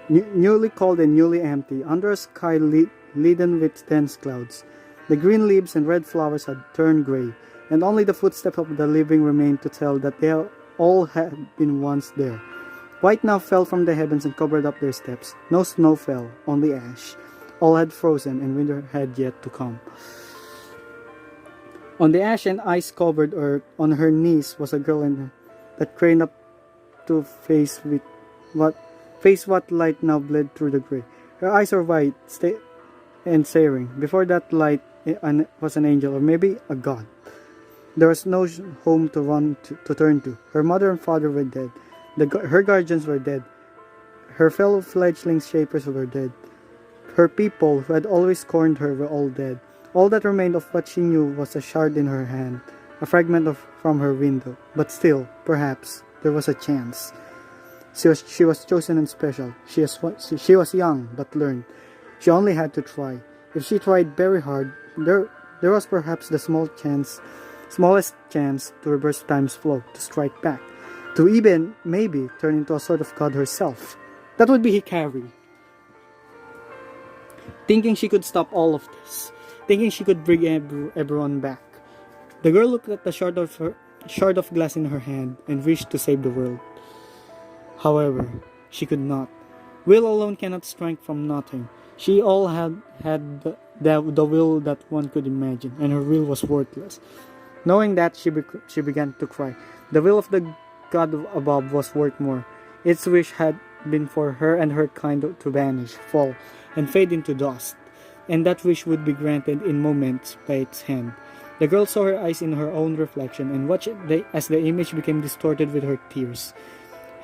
S1: Newly cold and newly empty, under a sky laden with dense clouds. The green leaves and red flowers had turned grey, and only the footsteps of the living remained to tell that they all had been once there. White now fell from the heavens and covered up their steps. No snow fell, only ash. All had frozen, and winter had yet to come. On the ash and ice-covered earth, on her knees, was a girl that craned up to face what light now bled through the grey. Her eyes were wide,
S2: and staring. Before that light was an angel, or maybe a god. There was no home to run to turn to. Her mother and father were dead. Her guardians were dead. Her fellow fledgling shapers were dead. Her people, who had always scorned her, were all dead. All that remained of what she knew was a shard in her hand, a fragment from her window. But still, perhaps, there was a chance. She was chosen and special. She was young, but learned. She only had to try. If she tried very hard, there was perhaps the smallest chance to reverse time's flow, to strike back, to even, maybe, turn into a sort of god herself. That would be Hikari. Thinking she could stop all of this. Thinking she could bring everyone back. The girl looked at the shard of glass in her hand and wished to save the world. However, she could not. Will alone cannot strike from nothing. She all had the will that one could imagine, and her will was worthless. Knowing that, she began to cry. The will of the god above was worth more. Its wish had been for her and her kind to vanish, fall, and fade into dust, and that wish would be granted in moments by its hand. The girl saw her eyes in her own reflection and watched as the image became distorted with her tears.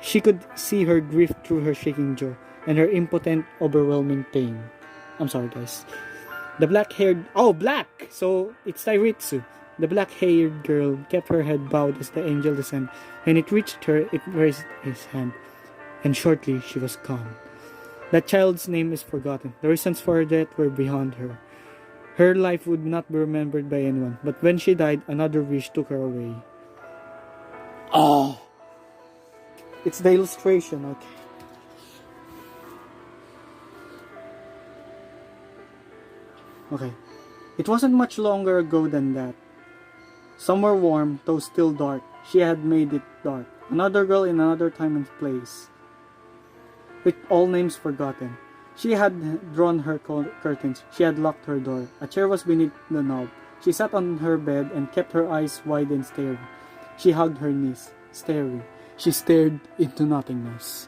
S2: She could see her grief through her shaking jaw and her impotent, overwhelming pain. I'm sorry, guys. Black! So, it's Tairitsu. The black-haired girl kept her head bowed as the angel descended. When it reached her, it raised his hand, and shortly she was gone. That child's name is forgotten. The reasons for her death were beyond her. Her life would not be remembered by anyone, but when she died, another wish took her away. Oh! It's the illustration, okay. Okay. It wasn't much longer ago than that. Somewhere warm, though still dark, she had made it dark. Another girl in another time and place. With all names forgotten. She had drawn her curtains. She had locked her door. A chair was beneath the knob. She sat on her bed and kept her eyes wide and staring. She hugged her knees, staring. She stared into nothingness.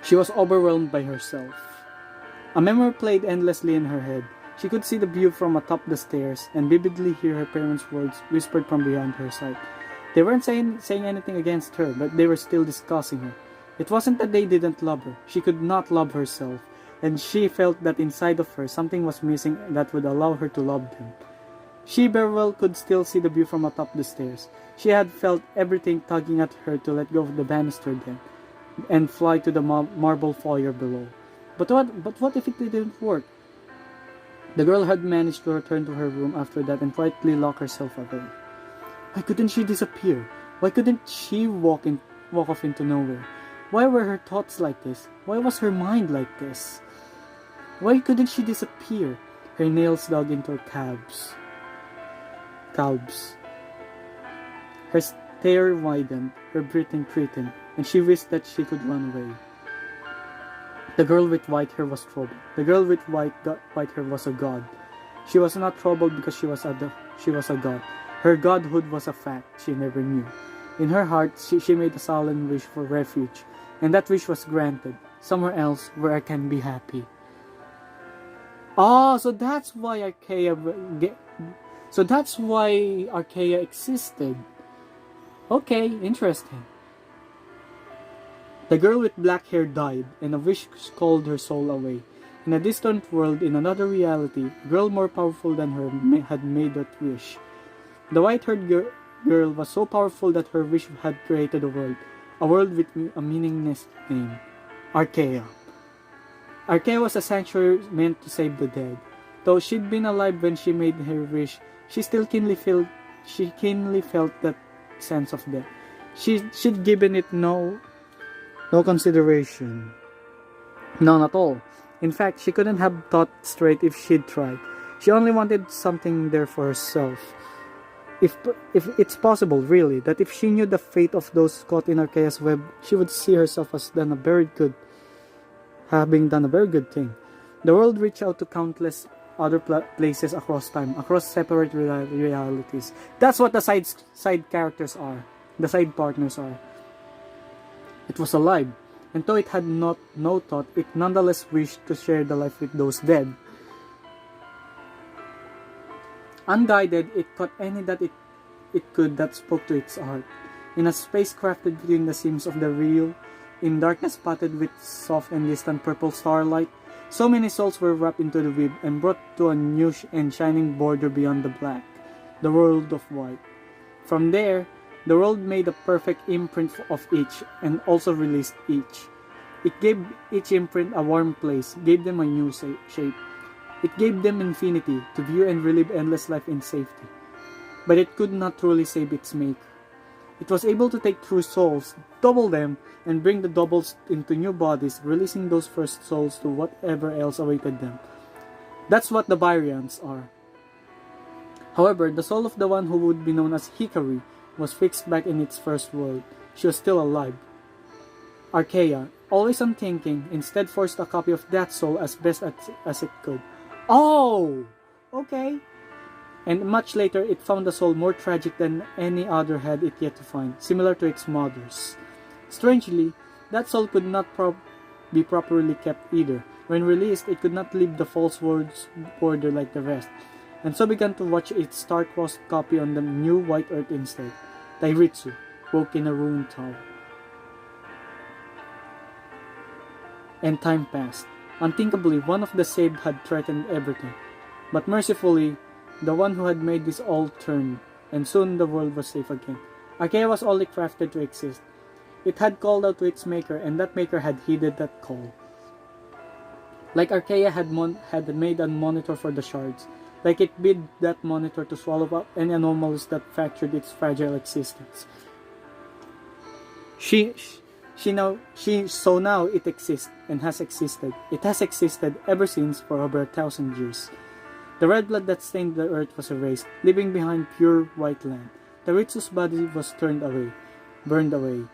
S2: She was overwhelmed by herself. A memory played endlessly in her head. She could see the view from atop the stairs and vividly hear her parents' words whispered from beyond her sight. They weren't saying anything against her, but they were still discussing her. It wasn't that they didn't love her. She could not love herself, and she felt that inside of her something was missing that would allow her to love them. She very well could still see the view from atop the stairs. She had felt everything tugging at her to let go of the banister then, and fly to the marble foyer below. But what if it didn't work? The girl had managed to return to her room after that and quietly lock herself away. Why couldn't she disappear? Why couldn't she walk off into nowhere? Why were her thoughts like this? Why was her mind like this? Why couldn't she disappear? Her nails dug into her calves. Her stare widened, her breathing quickened, and she wished that she could run away. The girl with white hair was troubled. The girl with white hair was a god. She was not troubled because she was a god. Her godhood was a fact she never knew. In her heart, she made a solemn wish for refuge, and that wish was granted, somewhere else where I can be happy. Oh, so that's why Arcaea existed. Okay, interesting. The girl with black hair died, and a wish called her soul away. In a distant world, in another reality, a girl more powerful than her had made that wish. The white-haired girl was so powerful that her wish had created a world with a meaningless name, Arcaea. Arcaea was a sanctuary meant to save the dead. Though she'd been alive when she made her wish, she keenly felt that sense of death. She'd given it no consideration. None at all. In fact, she couldn't have thought straight if she'd tried. She only wanted something there for herself. If it's possible, really, that if she knew the fate of those caught in Arcaea's web, she would see herself as having done a very good thing. The world reached out to countless other places across time, across separate realities. That's what the side characters are. The side partners are. It was alive.
S1: and though it had no thought, it nonetheless wished to share the life with those dead. Unguided, it caught any that it could that spoke to its heart. In a space crafted between the seams of the real, in darkness spotted with soft and distant purple starlight, so many souls were wrapped into the web and brought to a new and shining border beyond the black, the world of white. From there, the world made a perfect imprint of each and also released each. It gave each imprint a warm place, gave them a new shape. It gave them infinity to view and relive endless life in safety. But it could not truly save its maker. It was able to take true souls, double them, and bring the doubles into new bodies, releasing those first souls to whatever else awaited them. That's what the Byrians are. However, the soul of the one who would be known as Hikari was fixed back in its first world. She was still alive. Arcaea, always unthinking, instead forced a copy of that soul as best as it could. Oh! Okay. And much later, it found a soul more tragic than any other had it yet to find, similar to its mother's. Strangely, that soul could not be properly kept either. When released, it could not leave the false world's border like the rest, and so began to watch its star-crossed copy on the new white earth instead. Tairitsu woke in a ruined tower. And time passed. Unthinkably, one of the saved had threatened everything. But mercifully, the one who had made this all turned, and soon the world was safe again. Arcaea was only crafted to exist. It had called out to its maker, and that maker had heeded that call. Like Arcaea had made a monitor for the shards, like it bid that monitor to swallow up any anomalies that fractured its fragile existence. So now it exists, and has existed. It has existed ever since for over 1,000 years. The red blood that stained the earth was erased, leaving behind pure white land. Tairitsu's body was burned away.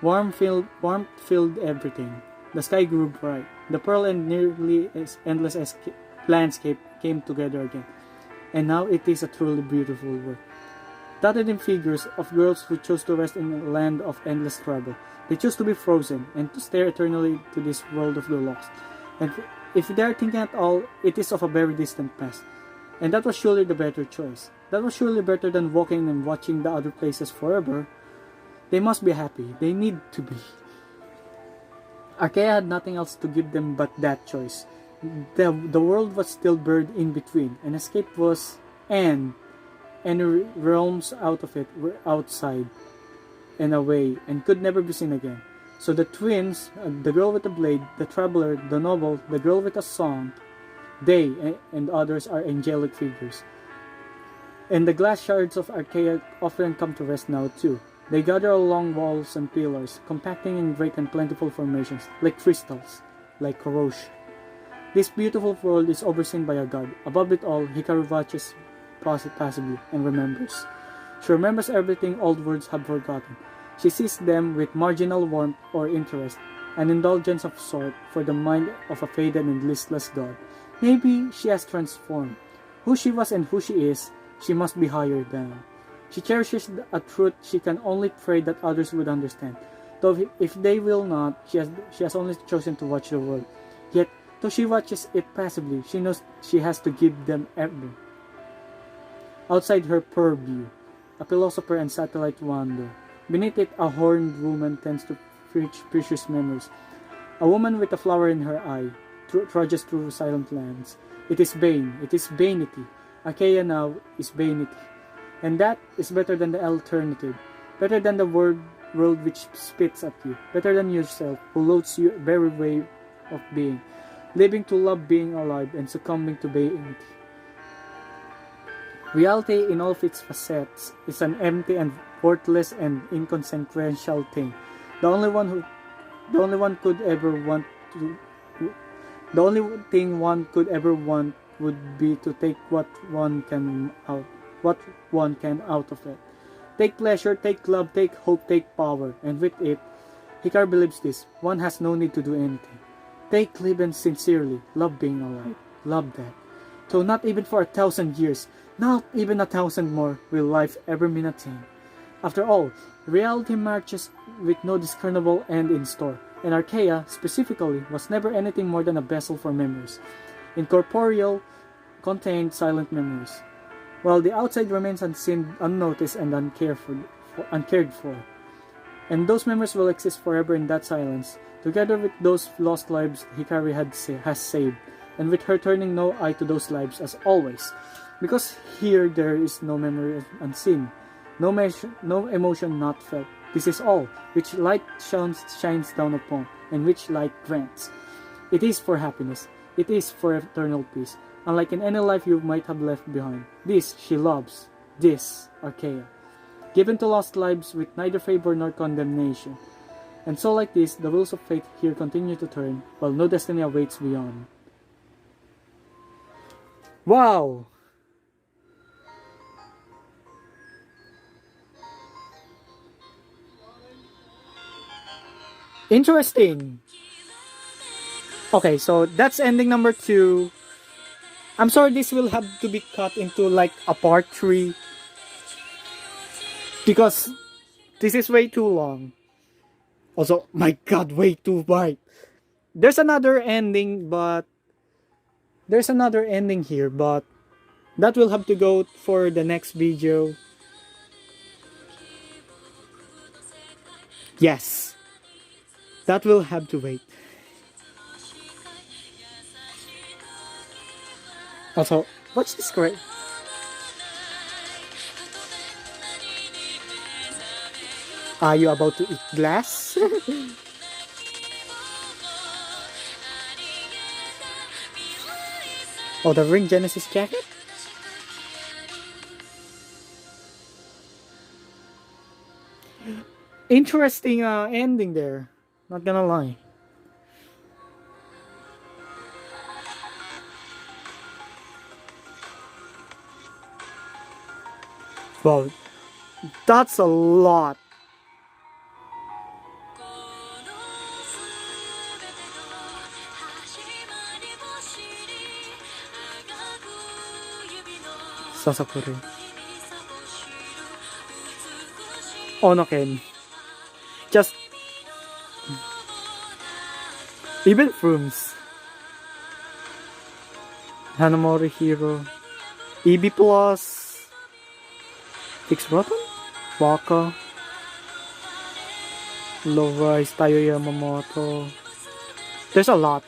S1: Warmth filled everything. The sky grew bright. The pearl and nearly endless landscape came together again. And now it is a truly beautiful world. Dotted in figures of girls who chose to rest in a land of endless travel. They chose to be frozen and to stare eternally to this world of the lost. And if they are thinking at all, it is of a very distant past. And that was surely the better choice. That was surely better than walking and watching the other places forever. They must be happy. They need to be. Arcaea had nothing else to give them but that choice. The world was still buried in between, and escape was, and any realms out of it were outside and away and could never be seen again. So the twins, the girl with the blade, the traveler, the noble, the girl with a song, they and others are angelic figures. And the glass shards of Arcaea often come to rest now too. They gather along walls and pillars, compacting in great and plentiful formations, like crystals, like corrosion. This beautiful world is overseen by a god. Above it all, Hikaru watches passively and remembers. She remembers everything old words have forgotten. She sees them with marginal warmth or interest, an indulgence of sort for the mind of a faded and listless god. Maybe she has transformed. Who she was and who she is, she must be higher than. She cherishes a truth she can only pray that others would understand. Though if they will not, she has only chosen to watch the world. Yet, though she watches it passively, she knows she has to give them everything. Outside her purview, a philosopher and satellite wander. Beneath it, a horned woman tends to preach precious memories. A woman with a flower in her eye trudges through silent lands. It is vain. It is vanity. Arcaea now is vanity. And that is better than the alternative. Better than the world which spits at you. Better than yourself, who loathes your very way of being. Living to love being alive and succumbing to vanity. Reality in all of its facets is an empty and worthless and inconsequential thing. The only thing one could ever want would be to take what one can out of it. Take pleasure, take love, take hope, take power, and with it, Hikaru believes this: one has no need to do anything. Take, live, and sincerely love being alive. Love that. So not even for 1,000 years, not even 1,000 more, will life ever mean a thing. After all, reality marches with no discernible end in store.
S2: and Arcaea, specifically, was never anything more than a vessel for memories. Incorporeal contained silent memories, while the outside remains unseen, unnoticed, and uncared for. And those memories will exist forever in that silence, together with those lost lives Hikari has saved, and with her turning no eye to those lives as always. Because here there is no memory unseen, no emotion not felt. This is all, which light shines down upon, and which light grants. It is for happiness. It is for eternal peace. Unlike in any life you might have left behind. This she loves. This, Arcaea. Given to lost lives with neither favor nor condemnation. And so like this, the wheels of fate here continue to turn, while no destiny awaits beyond. Wow! Interesting. Okay, so that's ending number 2. I'm sorry this will have to be cut into like a part 3. Because this is way too long. Also, my god, way too bright. There's another ending here, but that will have to go for the next video. Yes. That will have to wait. Also, what's this great? Are you about to eat glass? Oh, the Ring Genesis jacket? Interesting ending there. Not gonna lie. Wow, that's a lot. Sasakure. Onoken. Just even Frooms. Hanamori Hero. EB Plus. Fix Rotten? Waka. Low Rise, Tayo Yamamoto. There's a lot.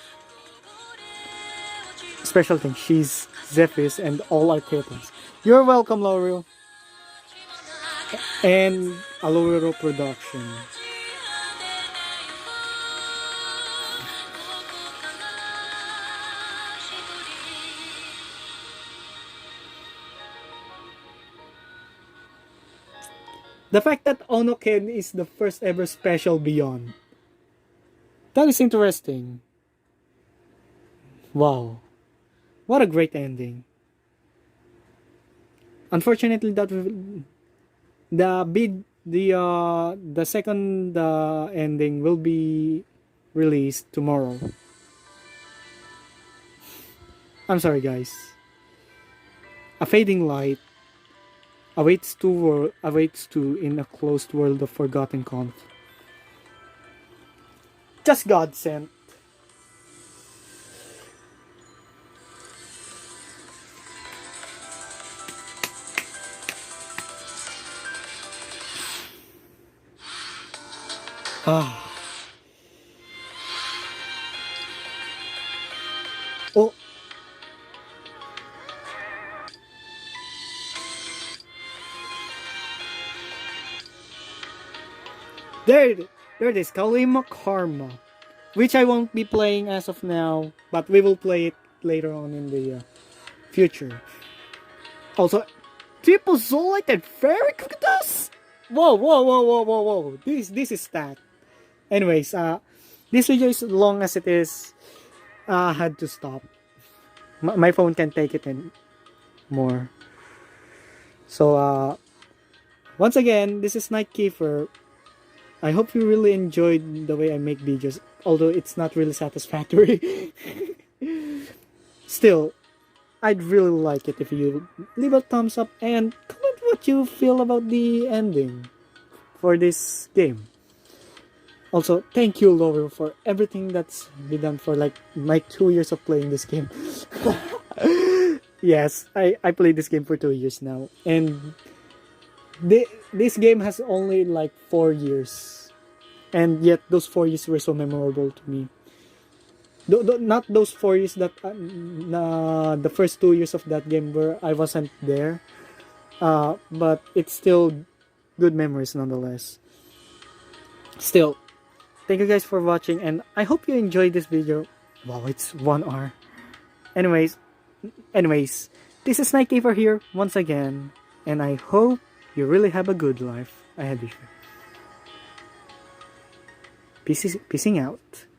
S2: Special thing, she's Zephys and all Arcaeans. You're welcome, Lowiro. And a Lowiro production. The fact that Onoken is the first ever special beyond. That is interesting. Wow. What a great ending. Unfortunately, the second ending will be released tomorrow. I'm sorry, guys. A fading light awaits two in a closed world of forgotten conflict. Just godsent. Ah. Oh. There it is, Kalima Karma, which I won't be playing as of now, but we will play it later on in the future. Also, triple Zolite and Fairy Cactus? Whoa. This is that. Anyways, this video is long as it is. Had to stop. My phone can take it and more. So, once again, this is Night Kiefer. I hope you really enjoyed the way I make videos, although it's not really satisfactory. Still, I'd really like it if you leave a thumbs up and comment what you feel about the ending for this game. Also, thank you, Lowiro, for everything that's been done for like my 2 years of playing this game. Yes, I played this game for 2 years now, and this game has only like 4 years, and yet those 4 years were so memorable to me. Not those 4 years that the first 2 years of that game where I wasn't there, but it's still good memories nonetheless. Still, thank you guys for watching, and I hope you enjoyed this video. Wow, it's 1 hour. Anyways, this is Night Caver here once again, and I hope you really have a good life ahead of you. Peacing out.